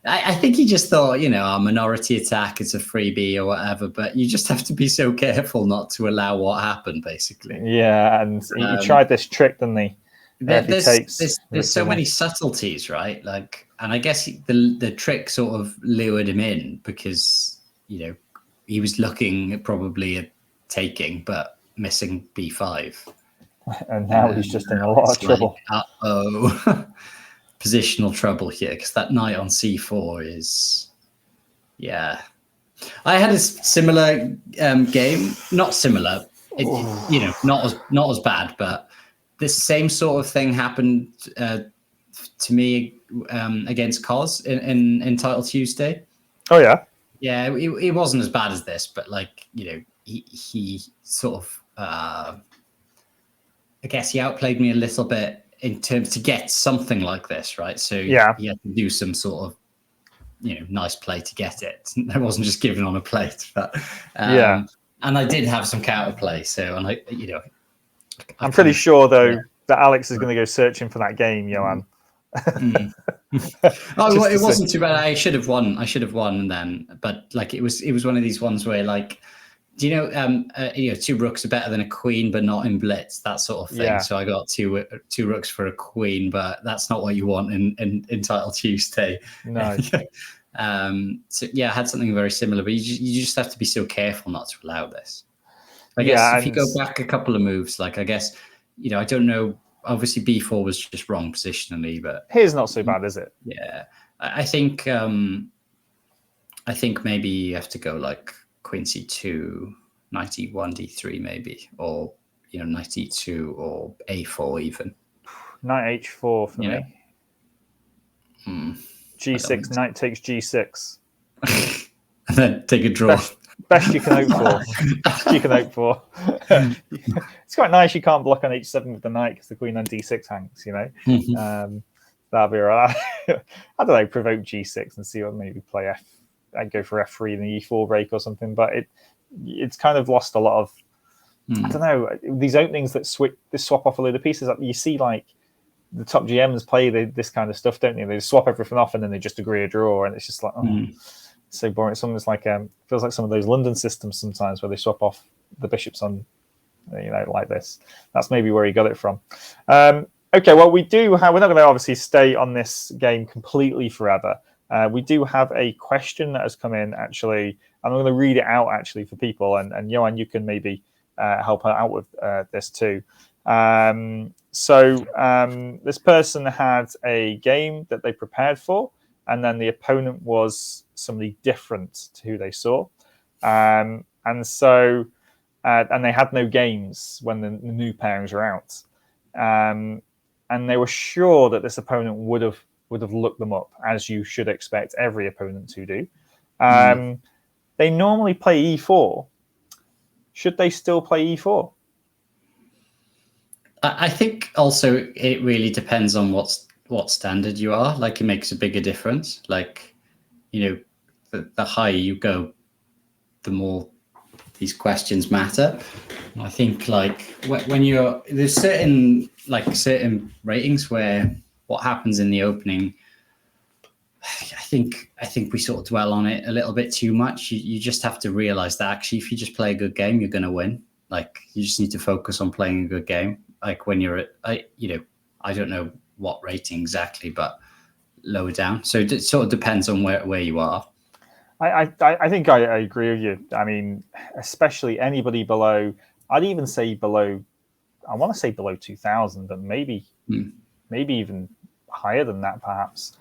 I think he just thought, our minority attack is a freebie or whatever, but you just have to be so careful not to allow what happened, basically. Yeah, and he tried this trick, didn't he? There's so many subtleties, right? And I guess the trick sort of lured him in because, he was looking probably at taking, but missing B5. And now he's just in a lot of trouble. Positional trouble here, because that knight on C4 is, I had a similar game, not similar, not as bad, but this same sort of thing happened to me against Cos in Title Tuesday. Oh yeah, yeah. It wasn't as bad as this, but he sort of. I guess he outplayed me a little bit in terms to get something like this, right? So he had to do some sort of, nice play to get it. I wasn't just given on a plate, but and I did have some counterplay. So, and I'm pretty sure though that Alex is going to go searching for that game, Johan. Well, it wasn't too bad. I should have won. And then, but it was one of these ones where do two rooks are better than a queen, but not in blitz, that sort of thing. Yeah. So I got two rooks for a queen, but that's not what you want in Title Tuesday. No. So I had something very similar, but you just have to be so careful not to allow this. I guess if you go back a couple of moves, I guess, I don't know. Obviously, B4 was just wrong positionally, but here's not so bad, is it? Yeah, I think maybe you have to go Queen C2, knight E1, D3 maybe, or knight E2 or A4 even. Knight H4 for me. G6, knight takes G6. And then take a draw. Best you can hope for. It's quite nice you can't block on H7 with the knight because the queen on D6 hangs, that'll be all right. I don't know, provoke G6 and see what maybe play F. I'd go for F3 and the E4 break or something, but it's kind of lost a lot of, I don't know, these openings that swap off a load of pieces. You see, the top GMs play this kind of stuff, don't they? They swap everything off and then they just agree a draw, and it's just so boring. It's almost feels like some of those London systems sometimes where they swap off the bishops on, like this. That's maybe where he got it from. Okay, well, we're not going to obviously stay on this game completely forever. We do have a question that has come in, actually, and I'm going to read it out, actually, for people. And Johan, you can maybe help out with this too. This person had a game that they prepared for, and then the opponent was somebody different to who they saw. And they had no games when the new pairings were out. And they were sure that this opponent would have looked them up, as you should expect every opponent to do. They normally play E4. Should they still play E4? I think also it really depends on what standard you are. It makes a bigger difference. The higher you go, the more these questions matter. I think when there's certain ratings where what happens in the opening, I think we sort of dwell on it a little bit too much. You just have to realize that actually if you just play a good game, you're going to win. You just need to focus on playing a good game. like when you're at, I don't know what rating exactly, but lower down. So it sort of depends on where you are. I think I agree with you. I mean, especially anybody below, I'd even say below, I want to say below 2000, but maybe even higher than that, perhaps.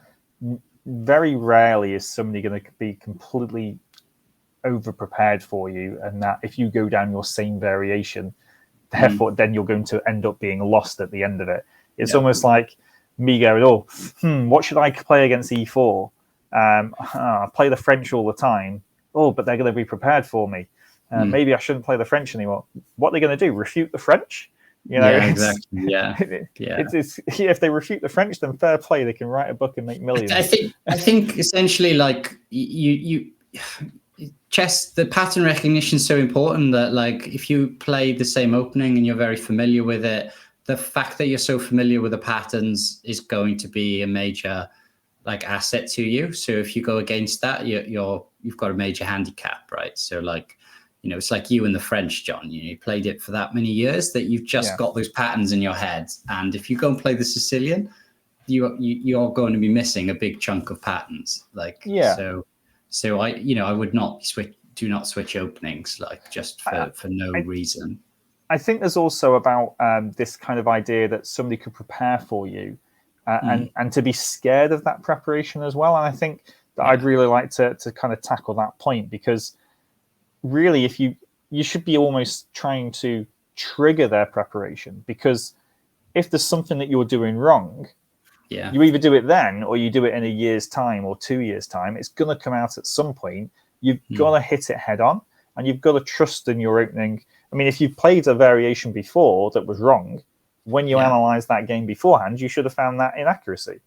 Very rarely is somebody going to be completely over prepared for you, and that if you go down your same variation, therefore then you're going to end up being lost at the end of it. It's almost like me going, what should I play against E4? I play the French all the time. Oh, but they're going to be prepared for me. Maybe I shouldn't play the French anymore. What are they going to do? Refute the French? Exactly. Yeah. It's, if they refute the French, then fair play. They can write a book and make millions. I think essentially, like you chess, the pattern recognition is so important that, like, if you play the same opening and you're very familiar with it, the fact that you're so familiar with the patterns is going to be a major asset to you. So if you go against that, you've got a major handicap, right? So it's like you and the French, John. You played it for that many years that you've just got those patterns in your head. And if you go and play the Sicilian, you're going to be missing a big chunk of patterns. So I would not do not switch openings just for no reason. I think there's also about this kind of idea that somebody could prepare for you. And to be scared of that preparation as well. And I think that I'd really like to kind of tackle that point, because really, if you should be almost trying to trigger their preparation, because if there's something that you're doing wrong, you either do it then or you do it in a year's time or 2 years' time. It's going to come out at some point. You've got to hit it head on, and you've got to trust in your opening. I mean, if you've played a variation before that was wrong, when you analyze that game beforehand, you should have found that inaccuracy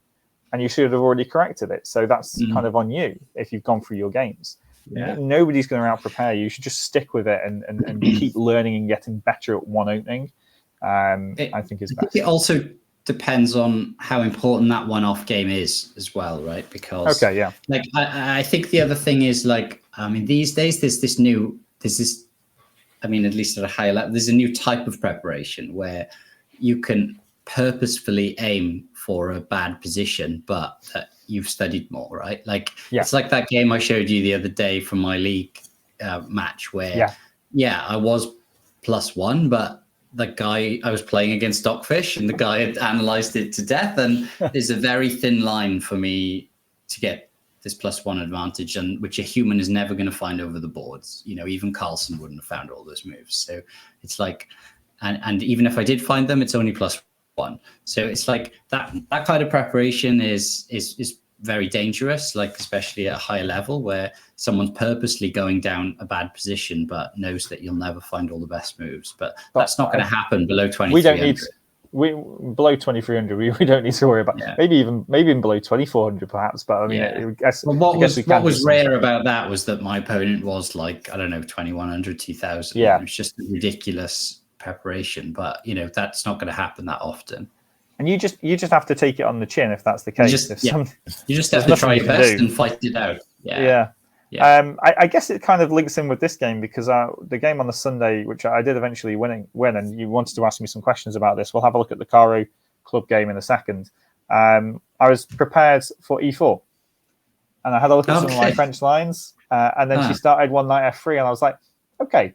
and you should have already corrected it. So that's kind of on you if you've gone through your games. Nobody's going to out-prepare you. You should just stick with it and keep learning and getting better at one opening. I think is best. It also depends on how important that one-off game is as well, right? Because I think the other thing is, these days there's this, at least at a higher level, there's a new type of preparation where you can purposefully aim for a bad position, but you've studied more, right? It's like that game I showed you the other day from my league match where, I was +1, but the guy I was playing against Stockfish, and the guy had analyzed it to death. And there's a very thin line for me to get this +1 advantage, and which a human is never going to find over the boards. Even Carlsen wouldn't have found all those moves. So it's like, and even if I did find them, it's only +1. So it's like that kind of preparation is very dangerous, especially at a higher level where someone's purposely going down a bad position but knows that you'll never find all the best moves. But that's not going to happen below 2300. We don't need below 2300. We don't need to worry about maybe even below 2400 perhaps. But I mean, what was rare about that was that my opponent was 2100, 2000. Yeah, it was just a ridiculous preparation. But that's not going to happen that often. And you just have to take it on the chin if that's the case. You just have to try your best and fight it out. I guess it kind of links in with this game, because the game on the Sunday, which I did eventually win, and you wanted to ask me some questions about this. We'll have a look at the Caro Club game in a second. I was prepared for E4, and I had a look at some of my French lines, and then she started one knight F3, and I was like, okay,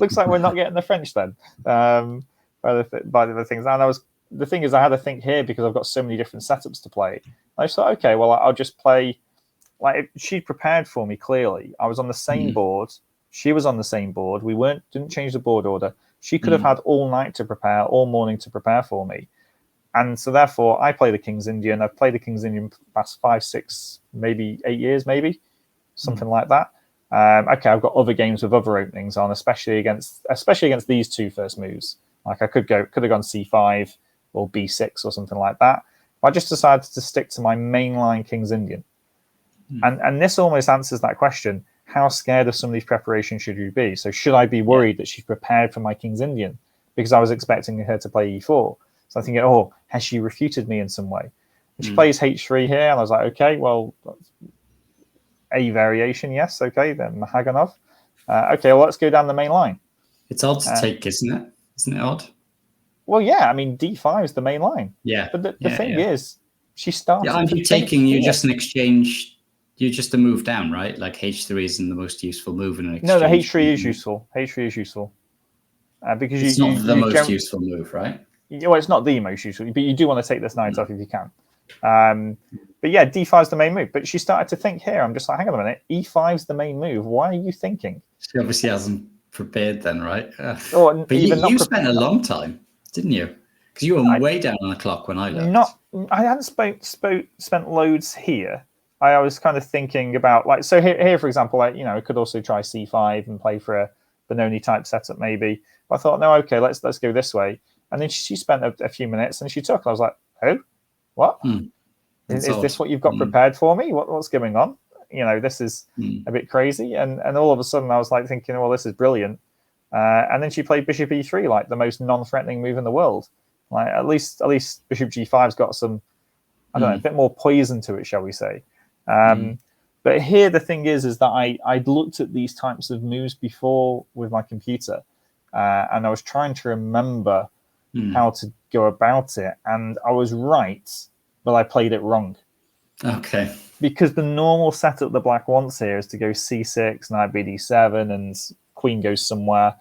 looks like we're not getting the French then. By the things, and the thing is, I had to think here because I've got so many different setups to play. I just thought, okay, well, I'll just play. She prepared for me clearly. I was on the same board. She was on the same board. We didn't change the board order. She could have had all night to prepare, all morning to prepare for me. And so therefore, I play the King's Indian. I've played the King's Indian for the past 5, 6, maybe 8 years, maybe something like that. Okay, I've got other games with other openings on, especially against these two first moves. I could have gone C5 or B6 or something like that. But I just decided to stick to my mainline King's Indian. And this almost answers that question. How scared of somebody's preparation should you be? So should I be worried that she's prepared for my King's Indian? Because I was expecting her to play E4. So I'm thinking, has she refuted me in some way? And she plays H3 here, and I was like, okay, well, a variation, yes, okay, then Mahaganov. Okay, well, let's go down the main line. It's odd to take, isn't it? Isn't it odd? Well, yeah, I mean, d5 is the main line. Yeah. But the thing is, she started. Yeah, aren't you taking you just an exchange? You're just a move down, right? Like h3 isn't the most useful move in an exchange. No, the h3 is useful. H3 is ussul because it's not the most useful move, right? Well, it's not the most useful, but you do want to take this knight off if you can. But yeah, d5 is the main move. But she started to think here. I'm just like, hang on a minute, e5 is the main move. Why are you thinking? She obviously hasn't prepared then, right? But you spent a long time, didn't you? Because you were way down on the clock when I looked. I hadn't spent loads here. I was kind of thinking about, like, so here for example, like, I could also try c5 and play for a Benoni type setup maybe. But I thought, no, okay, let's go this way. And then she spent a few minutes and she took. I was like, oh, what? Is this what you've got prepared for me? What's going on? This is a bit crazy. And all of a sudden I was like thinking, well, this is brilliant. And then she played bishop e3, like the most non-threatening move in the world. Like at least bishop g5's got some, I don't know, a bit more poison to it, shall we say. But here the thing is that I'd looked at these types of moves before with my computer, and I was trying to remember how to go about it, and I was right, but I played it wrong. Okay. Because the normal setup the black wants here is to go c6, knight bd7, and queen goes somewhere.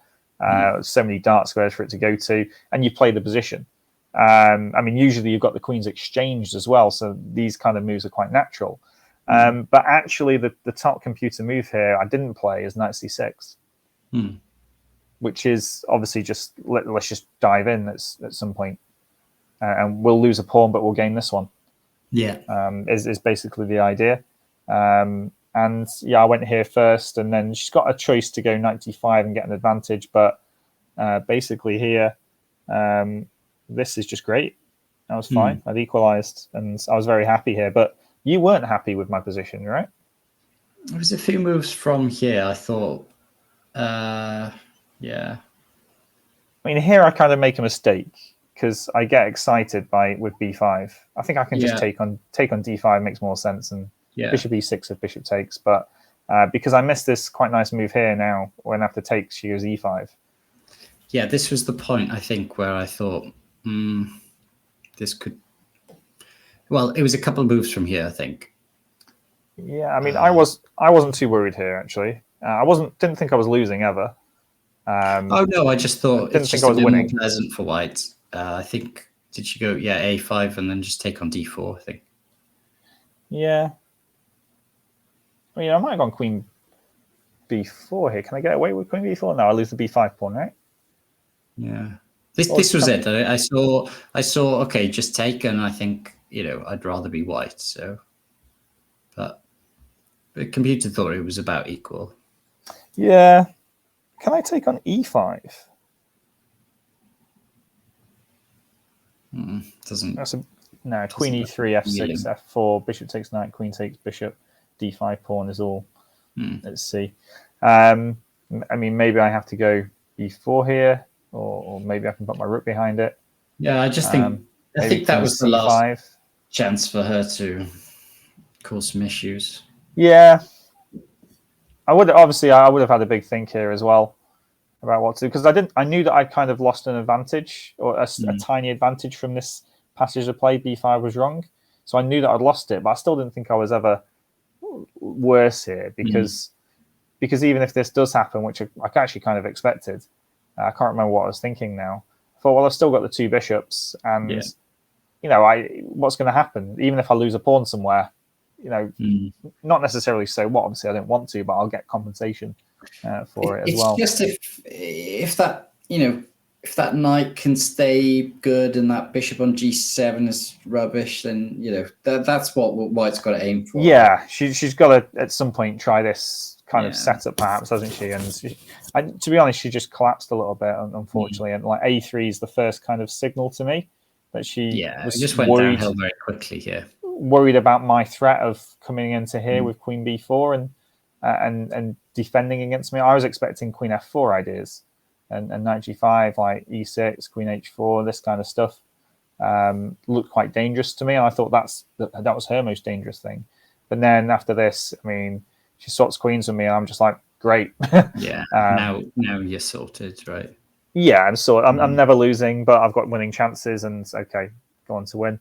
So many dark squares for it to go to, and you play the position. I mean, usually you've got the queens exchanged as well, so these kind of moves are quite natural. But actually, the top computer move here I didn't play is knight c6, which is obviously just let's just dive in at some point, and we'll lose a pawn, but we'll gain this one. Yeah, is basically the idea. And yeah, I went here first, and then she's got a choice to go knight d5 and get an advantage, but basically here, this is just great. I was fine. I'd equalized, and I was very happy here. But you weren't happy with my position, right? There was a few moves from here. I thought, yeah. I mean, here I kind of make a mistake because I get excited with b5. I think I can just take on d5 makes more sense, and bishop e6 if bishop takes. But because I missed this quite nice move here now, when after takes she goes e5. Yeah, this was the point I think where I thought this could. Well, it was a couple of moves from here, I think. Yeah, I mean, I wasn't too worried here actually. I didn't think I was losing ever. Oh no, I just thought didn't think I was winning. More pleasant for white. I think did she go a5 and then just take on d4? I think. Yeah. I mean, I might have gone queen b4 here. Can I get away with queen b4? No, I lose the b5 pawn, right? Yeah. This was it. I saw. Okay, just take, and I think I'd rather be white. So, but the computer thought it was about equal. Yeah. Can I take on e5? Doesn't. No, queen e3, f6, f4, bishop takes knight, queen takes bishop, d5 pawn is all. Let's see. I mean, maybe I have to go e4 here, or maybe I can put my rook behind it. Yeah, I just think I think that was the last chance for her to cause some issues. Yeah, I would have had a big think here as well about what to do, because I knew that I kind of lost an advantage, or a tiny advantage from this passage of play. b5 was wrong, so I knew that I'd lost it, but I still didn't think I was ever worse here, because even if this does happen, which I actually kind of expected, I can't remember what I was thinking now. I thought, well, I've still got the two bishops, and what's going to happen? Even if I lose a pawn somewhere, not necessarily so what. Obviously, I don't want to, but I'll get compensation for it as well. It's just if that if that knight can stay good and that bishop on g7 is rubbish, then that's what white's got to aim for. Yeah, she's got to at some point try this kind of setup, perhaps, hasn't she? And to be honest, she just collapsed a little bit, unfortunately. And like a3 is the first kind of signal to me that she was just went downhill very quickly here. Worried about my threat of coming into here with queen b4 and defending against me. I was expecting queen f4 ideas and knight g5, like e6, queen h4, this kind of stuff looked quite dangerous to me. And I thought that was her most dangerous thing. But then after this, I mean, she swaps queens with me, and I'm just like, great. Now you're sorted, right? Yeah, I'm never losing, but I've got winning chances, and okay, go on to win.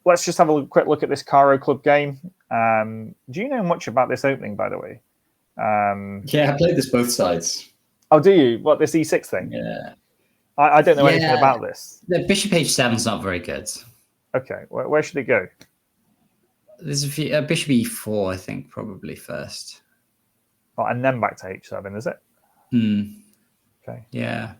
Let's just have a quick look at this Caro Club game. Do you know much about this opening, by the way? Yeah, I played this both sides. Oh, do you? What, this E6 thing? Yeah. I don't know anything about this. The Bishop H7 is not very good. Okay, where should it go? There's a few, Bishop E4, I think, probably first. Oh, and then back to H7, is it? Okay. Yeah.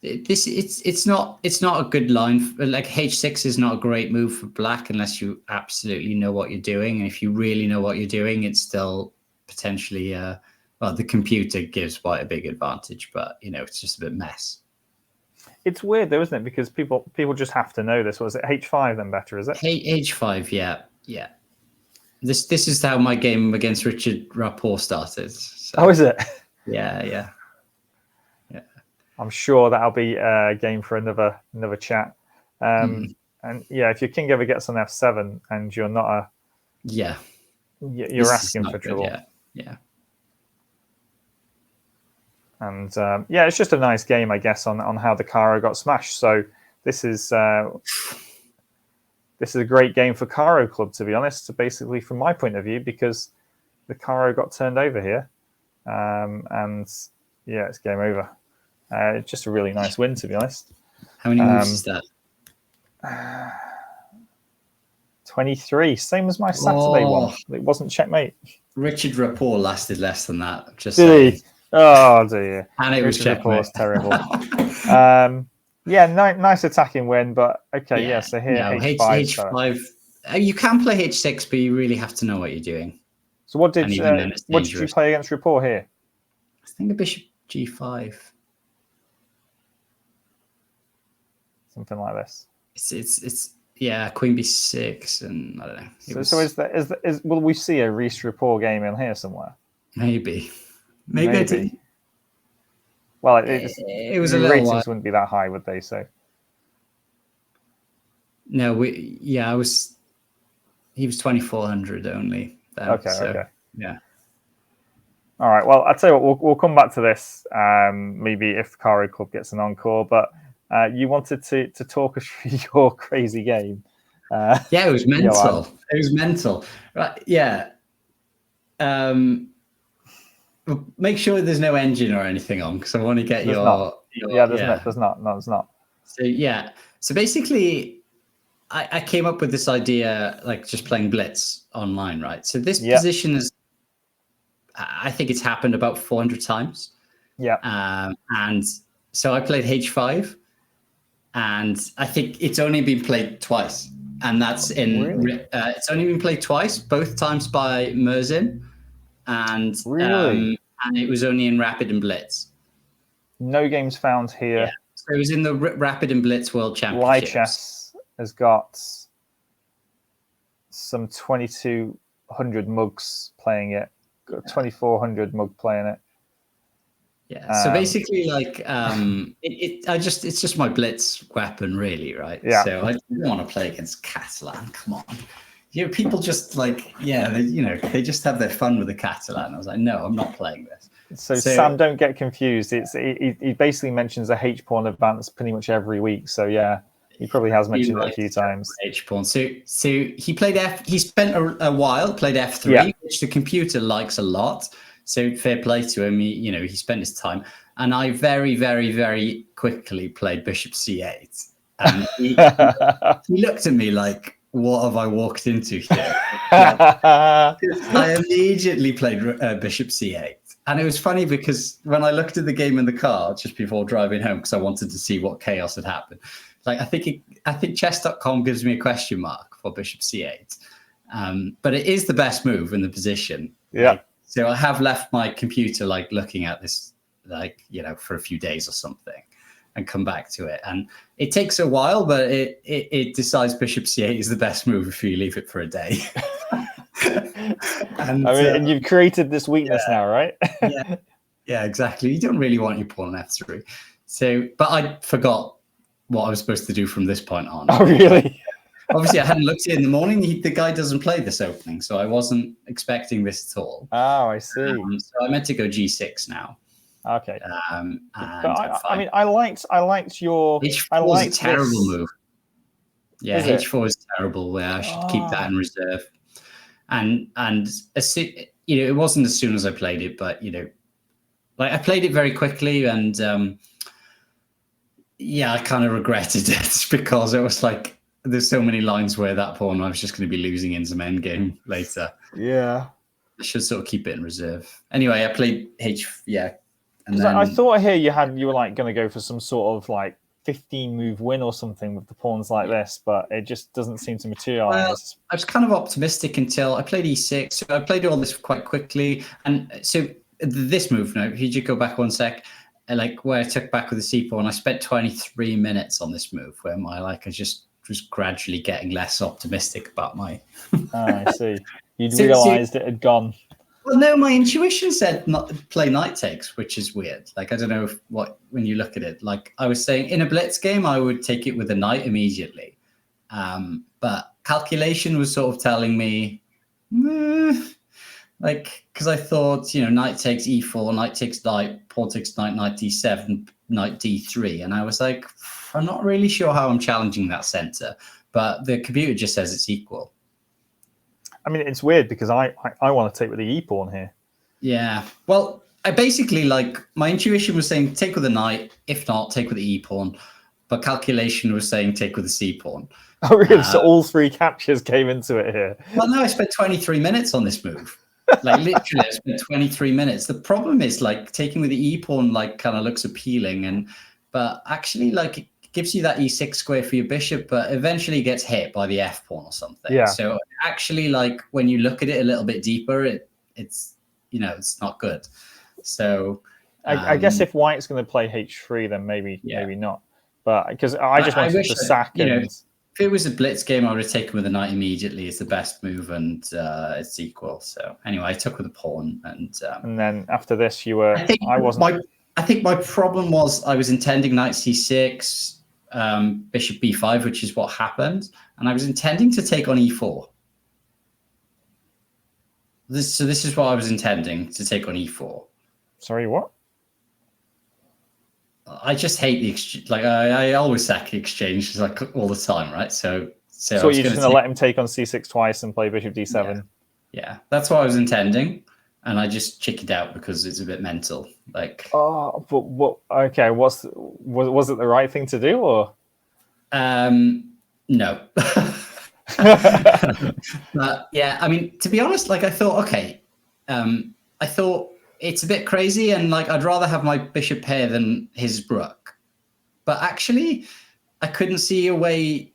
It's not a good line. Like H6 is not a great move for black unless you absolutely know what you're doing. And if you really know what you're doing, it's still potentially the computer gives white a big advantage, but it's just a bit mess. It's weird though, isn't it? Because people just have to know this. Was it H5 then better, is it? H5, yeah. This is how my game against Richard Rapport started. So, oh, is it? Yeah. I'm sure that'll be a game for another chat. And yeah, if your king ever gets on F7 and you're not you're asking for trouble. Yeah. And it's just a nice game, I guess, on how the Caro got smashed. So this is a great game for Caro Club, to be honest. Basically, from my point of view, because the Caro got turned over here, and yeah, it's game over. It's just a really nice win, to be honest. How many moves is that? 23, same as my Saturday one. It wasn't checkmate. Richard Rapport lasted less than that. Just did he? Oh dear. And it was checkmate. Terrible. Nice attacking win, but okay, so here H5. You can play H6, but you really have to know what you're doing. So what did you play against Rapport here? I think a Bishop G5. Something like this. It's Queen B6, and I don't know. So will we see a Reese Rapport game in here somewhere? Maybe. I did. Well, it was a little ratings wouldn't be that high, would they? So no, he was 2,400 only. Then, okay. Yeah. All right. Well, I'll tell you what. We'll come back to this. Maybe if Caro Club gets an encore, but you wanted to talk us through your crazy game. It was mental. It was mental. Right? Yeah. Make sure there's no engine or anything on, because I want to get there's not. No, there's not. So basically, I came up with this idea, like just playing Blitz online, right? So this position is, I think it's happened about 400 times. Yeah. And so I played H5, and I think it's only been played twice, and that's it's only been played twice, both times by Merzin. And and it was only in Rapid and Blitz. No games found here. Yeah. So it was in the Rapid and Blitz World Championships. Chess has got some 2,200 mugs playing it. Got 2,400 mug playing it. Yeah. So basically, like, it's just my Blitz weapon, really, right? Yeah. So I don't want to play against Catalan. Come on. People just they just have their fun with the Catalan. I was like, no, I'm not playing this. So Sam, don't get confused. He basically mentions a H pawn advance pretty much every week. So yeah, he probably has mentioned it a few times. H pawn. So he played He spent a while played F3, which the computer likes a lot. So fair play to him. He spent his time, and I very, very, very quickly played Bishop C8, and he looked at me like, what have I walked into here? I immediately played Bishop C8. And it was funny because when I looked at the game in the car just before driving home, because I wanted to see what chaos had happened, like I think chess.com gives me a question mark for Bishop C8. But it is the best move in the position. Yeah. So I have left my computer looking at this for a few days or something, and come back to it. And it takes a while, but it decides Bishop C8 is the best move if you leave it for a day. and you've created this weakness now, right? Yeah, exactly. You don't really want your pawn on F3. So, but I forgot what I was supposed to do from this point on. Oh, really? Obviously, I hadn't looked at it in the morning. The guy doesn't play this opening, so I wasn't expecting this at all. Oh, I see. So I meant to go G6 now. Okay. And But I mean, I liked your. H4 I liked is a terrible this. move. Yeah, Is it? H4 is terrible. Where I should keep that in reserve. And it wasn't as soon as I played it, but like I played it very quickly, and I kind of regretted it because it was like there's so many lines where that pawn I was just going to be losing in some endgame later. Yeah. I should sort of keep it in reserve. Anyway, I played and then I thought here you were like going to go for some sort of like 15 move win or something with the pawns like this, but it just doesn't seem to materialize. Well, I was kind of optimistic until I played e6. So I played all this quite quickly, and so this move now, if you just go back one sec, like where I took back with the c pawn, I spent 23 minutes on this move where I just was gradually getting less optimistic about my. I see. You'd realized it had gone. Well, no, my intuition said not play knight takes, which is weird. Like, I don't know when you look at it, like I was saying in a blitz game, I would take it with a knight immediately. But calculation was sort of telling me, like, because I thought, knight takes e4, knight takes knight, pawn takes knight, knight d7, knight d3. And I was like, I'm not really sure how I'm challenging that center, but the computer just says it's equal. I mean, it's weird because I want to take with the e-pawn here. Yeah. Well, I basically, like, my intuition was saying take with the knight. If not, take with the e-pawn. But calculation was saying take with the c-pawn. Oh, really? So all three captures came into it here. Well, no, I spent 23 minutes on this move. Like, literally, I spent 23 minutes. The problem is, like, taking with the e-pawn, like, kind of looks appealing. But actually, like, it gives you that e6 square for your bishop, but eventually gets hit by the f pawn or something. Yeah. So actually, like, when you look at it a little bit deeper, it's it's not good. So I guess if white's going to play h3, then maybe not. But because I just wanted to sack if it was a blitz game, I would have taken with the knight immediately. It's the best move, and it's equal. So anyway, I took with the pawn, and then after this, you were. I think my problem was I was intending knight c6, bishop b5, which is what happened, and I was intending to take on e4. This is what I was intending to take on e4. Sorry, what? I just hate the exchange. Like I always sack the exchange like all the time, right? So you're just going to let him take on c6 twice and play bishop d7. Yeah, that's what I was intending, and I just chickened out because it's a bit mental. Like, oh, but what? Okay, was it the right thing to do, or? No. But yeah, I mean, to be honest, like I thought, okay, I thought it's a bit crazy, and like I'd rather have my bishop pair than his rook. But actually, I couldn't see a way.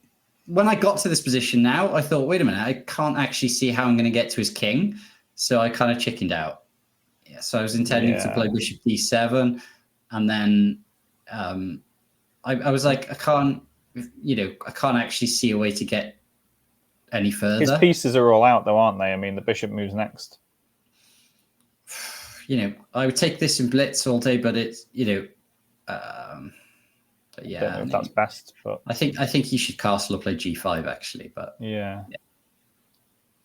When I got to this position now, I thought, wait a minute, I can't actually see how I'm going to get to his king. So I kind of chickened out. Yeah, so I was intending to play bishop d7, and then I was like, I can't actually see a way to get any further. His pieces are all out, though, aren't they? I mean, the bishop moves next. I would take this in blitz all day, but it's but yeah, I don't know if that's best, but I think he should castle or play g5 actually. But yeah.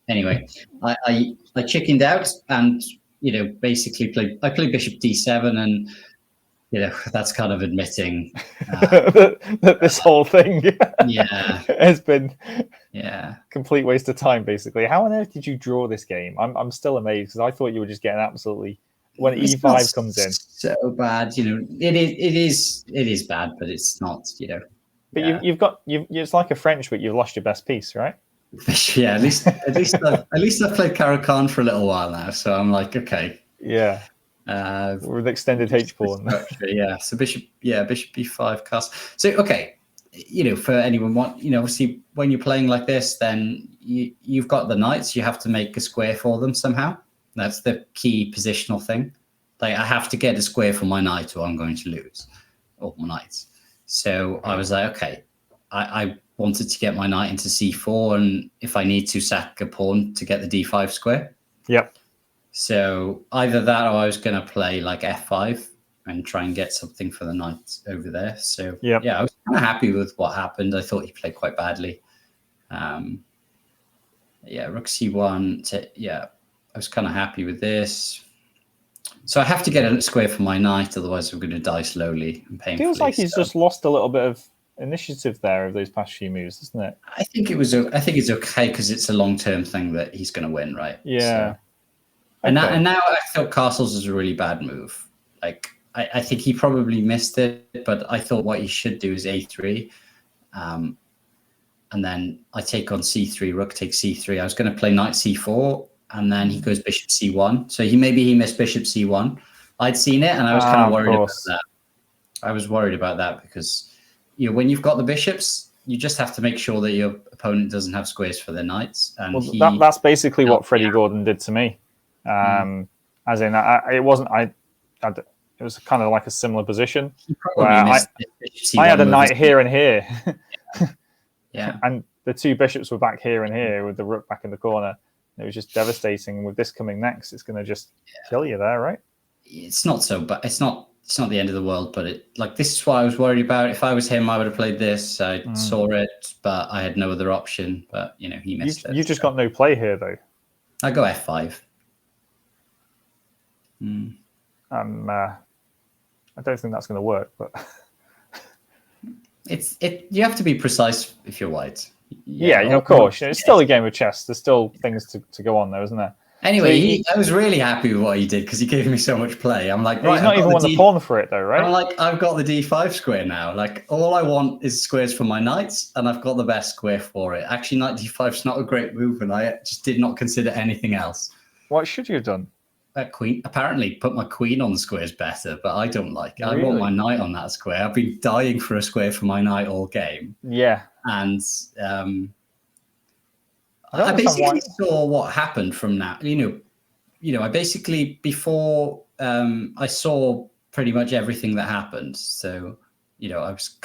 Anyway, I chickened out and basically I played bishop d7, and that's kind of admitting that this whole thing has been complete waste of time. Basically, how on earth did you draw this game? I'm still amazed because I thought you were just getting absolutely. When e5 comes in, so bad. It is bad, but it's not. But you've got it's like a French, but you've lost your best piece, right? Yeah, at least I've played Caro-Kann for a little while now, so I'm like, okay. Yeah. With extended H pawn. Yeah. So bishop b5 cast. So okay, for anyone obviously when you're playing like this, then you've got the knights. You have to make a square for them somehow. That's the key positional thing. Like I have to get a square for my knight, or I'm going to lose, or my knights. So I was like, okay, I wanted to get my knight into c4, and if I need to, sack a pawn to get the d5 square. Yep. So either that, or I was going to play like f5 and try and get something for the knight over there. So yeah, I was kind of happy with what happened. I thought he played quite badly. Rook c1. I was kind of happy with this. So I have to get a square for my knight, otherwise I'm going to die slowly and painfully. Feels like he's just lost a little bit of initiative there of those past few moves, doesn't it? I think it's okay because it's a long-term thing that he's going to win, right? Yeah. So, and now I thought castles is a really bad move. Like I think he probably missed it, but I thought what he should do is a3, and then I take on c3, rook takes c3. I was going to play knight c4, and then he goes bishop c1. So he missed bishop c1. I'd seen it, and I was kind of worried about that. I was worried about that because when you've got the bishops, you just have to make sure that your opponent doesn't have squares for their knights. And that's basically what Freddie Gordon did to me. As in, it wasn't. It was kind of like a similar position. Where I had a knight here and here. Yeah. And the two bishops were back here and here with the rook back in the corner. It was just devastating. And with this coming next, it's going to just kill you there, right? It's not so, but it's not the end of the world. But this is what I was worried about. If I was him, I would have played this. I saw it, but I had no other option. But he missed it. You just got no play here, though. I go f5. I don't think that's going to work, but you have to be precise if you're white. Yeah, of course. It's still a game of chess. There's still things to go on there, isn't there? Anyway, I was really happy with what he did because he gave me so much play. I'm like, right, he's not even won the pawn for it though, right? I'm like, I've got the d5 square now. Like, all I want is squares for my knights, and I've got the best square for it. Actually, knight d5 is not a great move, and I just did not consider anything else. What should you have done? Queen, apparently put my queen on the square is better, but I don't like it. Really? I want my knight on that square. I've been dying for a square for my knight all game. Yeah. And I basically saw what happened from that. I basically, before I saw pretty much everything that happened. So, I was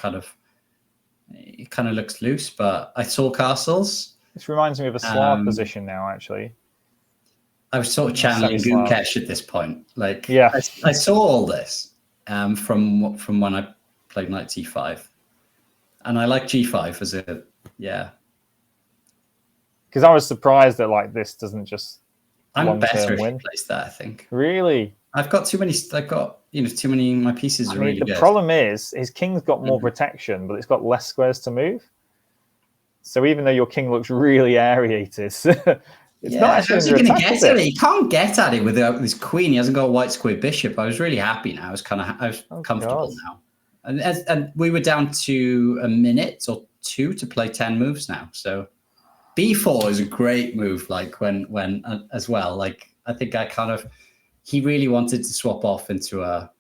it kind of looks loose, but I saw castles. This reminds me of a Slav position now, actually. I was sort of channeling Gukesh at this point. Like, yeah, I saw all this from when I played knight c5, and I like g5 as because I was surprised that this doesn't just. I'm better if you place that. I think. Really, I've got too many. Too many. My pieces are really good. The problem is his king's got more protection, but it's got less squares to move. So even though your king looks really areated. It's not actually going to get at it. He can't get at it without this queen. He hasn't got a white square bishop. I was really happy now. I was comfortable now. And we were down to a minute or two to play 10 moves now. So b4 is a great move. When as well. I think he really wanted to swap off into a.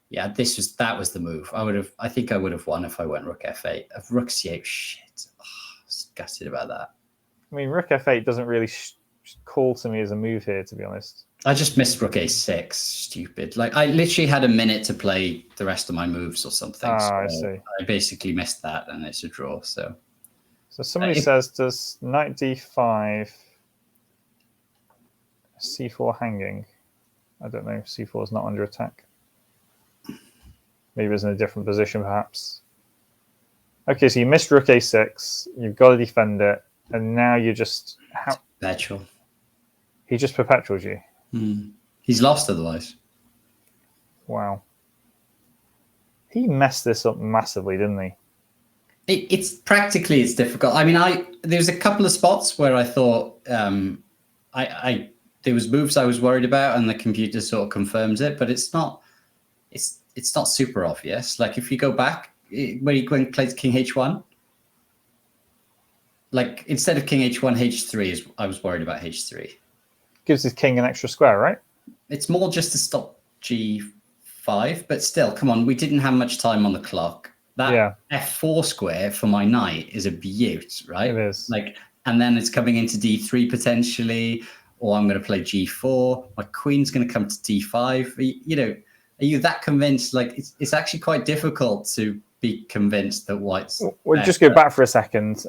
Yeah, that was the move. I think I would have won if I went rook f8. Rook c8. Shit. Oh, I was gutted about that. I mean, rook f8 doesn't really call to me as a move here, to be honest. I just missed rook a6. Stupid. I literally had a minute to play the rest of my moves or something. I see. I basically missed that, and it's a draw. So somebody says, does knight d5, c4 hanging? I don't know. c4 is not under attack. Maybe it's in a different position, perhaps. Okay, so you missed rook a6. You've got to defend it. And now you're just perpetual. He just perpetuals you. He's lost otherwise. Wow. He messed this up massively, didn't he? It's difficult. I mean, there's a couple of spots where I thought there was moves I was worried about, and the computer sort of confirms it, but it's not super obvious. Like if you go back where he plays king h1. Instead of king h1, h3 I was worried about h3. Gives his king an extra square, right? It's more just to stop g5, but still, come on, we didn't have much time on the clock. That f4 square for my knight is a beaut, right? It is. And then it's coming into d3 potentially, or I'm going to play g4. My queen's going to come to d5. Are you that convinced? It's actually quite difficult to be convinced that white's. We'll just go back for a second.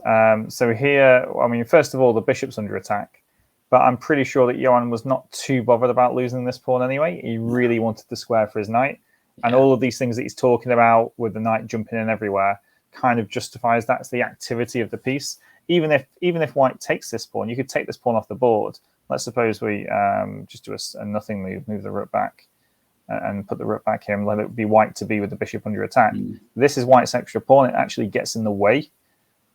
So here, I mean, first of all, the bishop's under attack, but I'm pretty sure that Johan was not too bothered about losing this pawn anyway. He really wanted the square for his knight, and all of these things that he's talking about with the knight jumping in everywhere kind of justifies that's the activity of the piece. Even if white takes this pawn, you could take this pawn off the board. let's suppose we just do a nothing move the rook back, and put the rook back here and let it be white to be with the bishop under attack. This is white's extra pawn. It actually gets in the way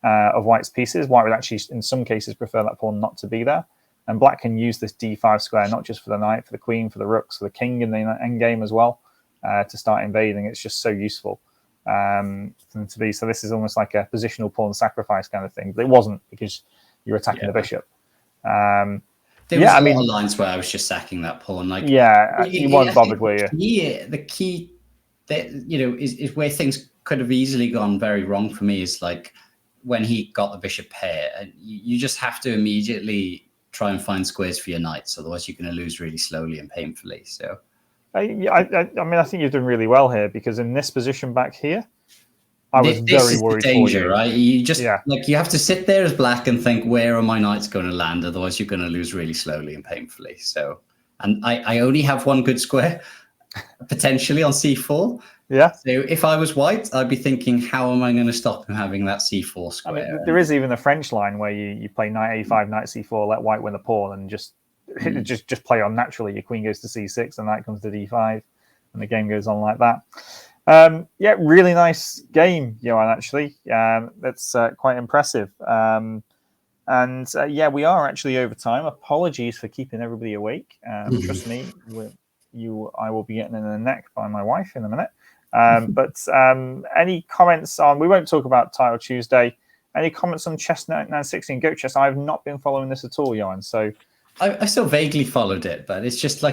of white's pieces. White would actually, in some cases, prefer that pawn not to be there. And black can use this d5 square, not just for the knight, for the queen, for the rooks, for the king in the endgame as well, to start invading. It's just so useful to be. So this is almost like a positional pawn sacrifice kind of thing. But it wasn't, because you're attacking the bishop. There was a lot of lines where I was just sacking that pawn. Like, you weren't bothered, were you? Yeah, the key that is where things could have easily gone very wrong for me is like when he got the bishop pair, and you just have to immediately try and find squares for your knights, otherwise you're going to lose really slowly and painfully. So, I mean, I think you've done really well here, because in this position back here, I was very worried for you. Right? You just like you have to sit there as black and think, where are my knights going to land? Otherwise, you're going to lose really slowly and painfully. So, and I only have one good square potentially on c4. Yeah. So if I was white, I'd be thinking, how am I going to stop him having that c4 square? I mean, there is even the French line where you play knight a5, knight c4, let white win the pawn, and just play on naturally. Your queen goes to c6, the knight comes to d5, and the game goes on like that. Really nice game, Johan, actually. That's quite impressive. We are actually over time. Apologies for keeping everybody awake. Trust me, I will be getting in the neck by my wife in a minute. Any comments on, we won't talk about Title Tuesday. Any comments on Chess 960 and Goat Chess? I have not been following this at all, Johan. So I still vaguely followed it, but it's just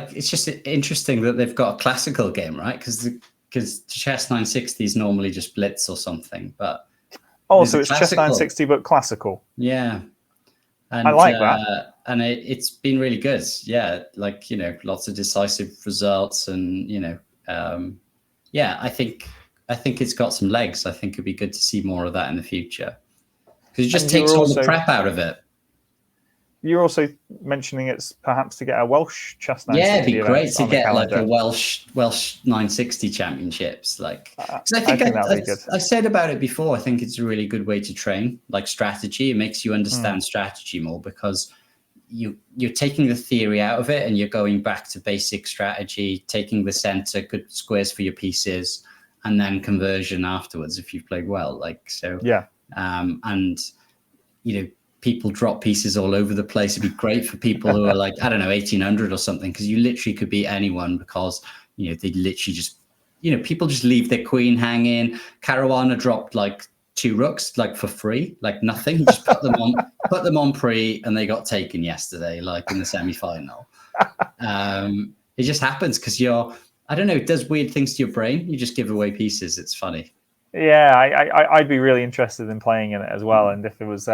interesting that they've got a classical game, right? Because Chess 960 is normally just Blitz or something, but so it's Chess 960 but classical. Yeah, and I like that, and it's been really good. Yeah, like lots of decisive results, and I think it's got some legs. I think it'd be good to see more of that in the future, because it just takes all the prep out of it. You're also mentioning it's perhaps to get a Welsh Chess 960. Yeah, it'd be great to get like a Welsh 960 championships. Like, because I think I said about it before. I think it's a really good way to train, like strategy. It makes you understand strategy more, because you're taking the theory out of it and you're going back to basic strategy, taking the center, good squares for your pieces, and then conversion afterwards if you've played well. Like, so people drop pieces all over the place. It'd be great for people who are like, I don't know, 1800 or something, because you literally could beat anyone, because they literally just people just leave their queen hanging. Caruana dropped like 2 rooks like for free, like nothing. He just put them on pre, and they got taken yesterday, like in the semi-final. It just happens because I don't know, it does weird things to your brain. You just give away pieces. It's funny. Yeah, I'd be really interested in playing in it as well. And if it was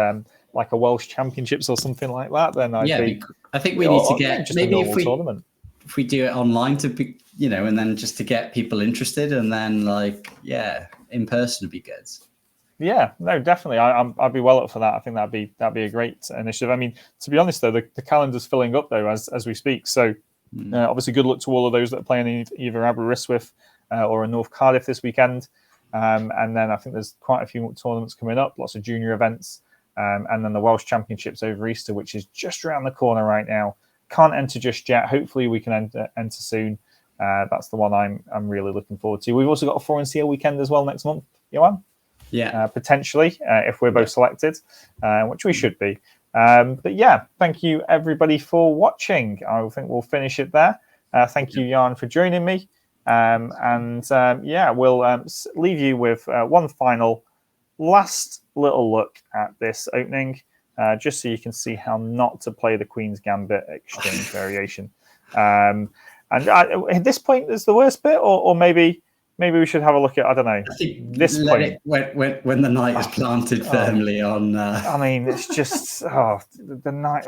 like a Welsh Championships or something like that, then I think we need to get just maybe if tournament. If we do it online to be, and then just to get people interested, and then in person would be good. Yeah, no, definitely. I'd be well up for that. I think that'd be a great initiative. I mean, to be honest though, the calendar's filling up though as we speak. So obviously, good luck to all of those that are playing in either Aberystwyth or in North Cardiff this weekend. And then I think there's quite a few tournaments coming up, lots of junior events, and then the Welsh Championships over Easter, which is just around the corner right now. Can't enter just yet. Hopefully we can enter soon. That's the one I'm really looking forward to. We've also got a Foreign Seal weekend as well next month, Johan. Yeah, potentially if we're both selected, which we should be. But yeah, thank you everybody for watching. I think we'll finish it there. Thank you, Jan, for joining me. We'll leave you with one final last little look at this opening, just so you can see how not to play the Queen's Gambit exchange variation. At this point is the worst bit, or maybe we should have a look at, I don't know, this point. When the knight is planted firmly on... I mean, it's just, the knight,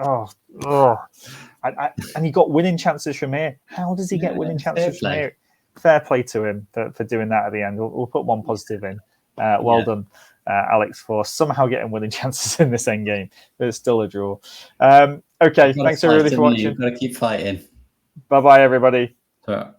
and he got winning chances from here. How does he get winning chances from here? Fair play to him for doing that at the end. We'll put one positive in. Well done, Alex, for somehow getting winning chances in this end game. But it's still a draw. Okay, thanks everybody for watching. You've got to keep fighting. Bye-bye, everybody. Sure.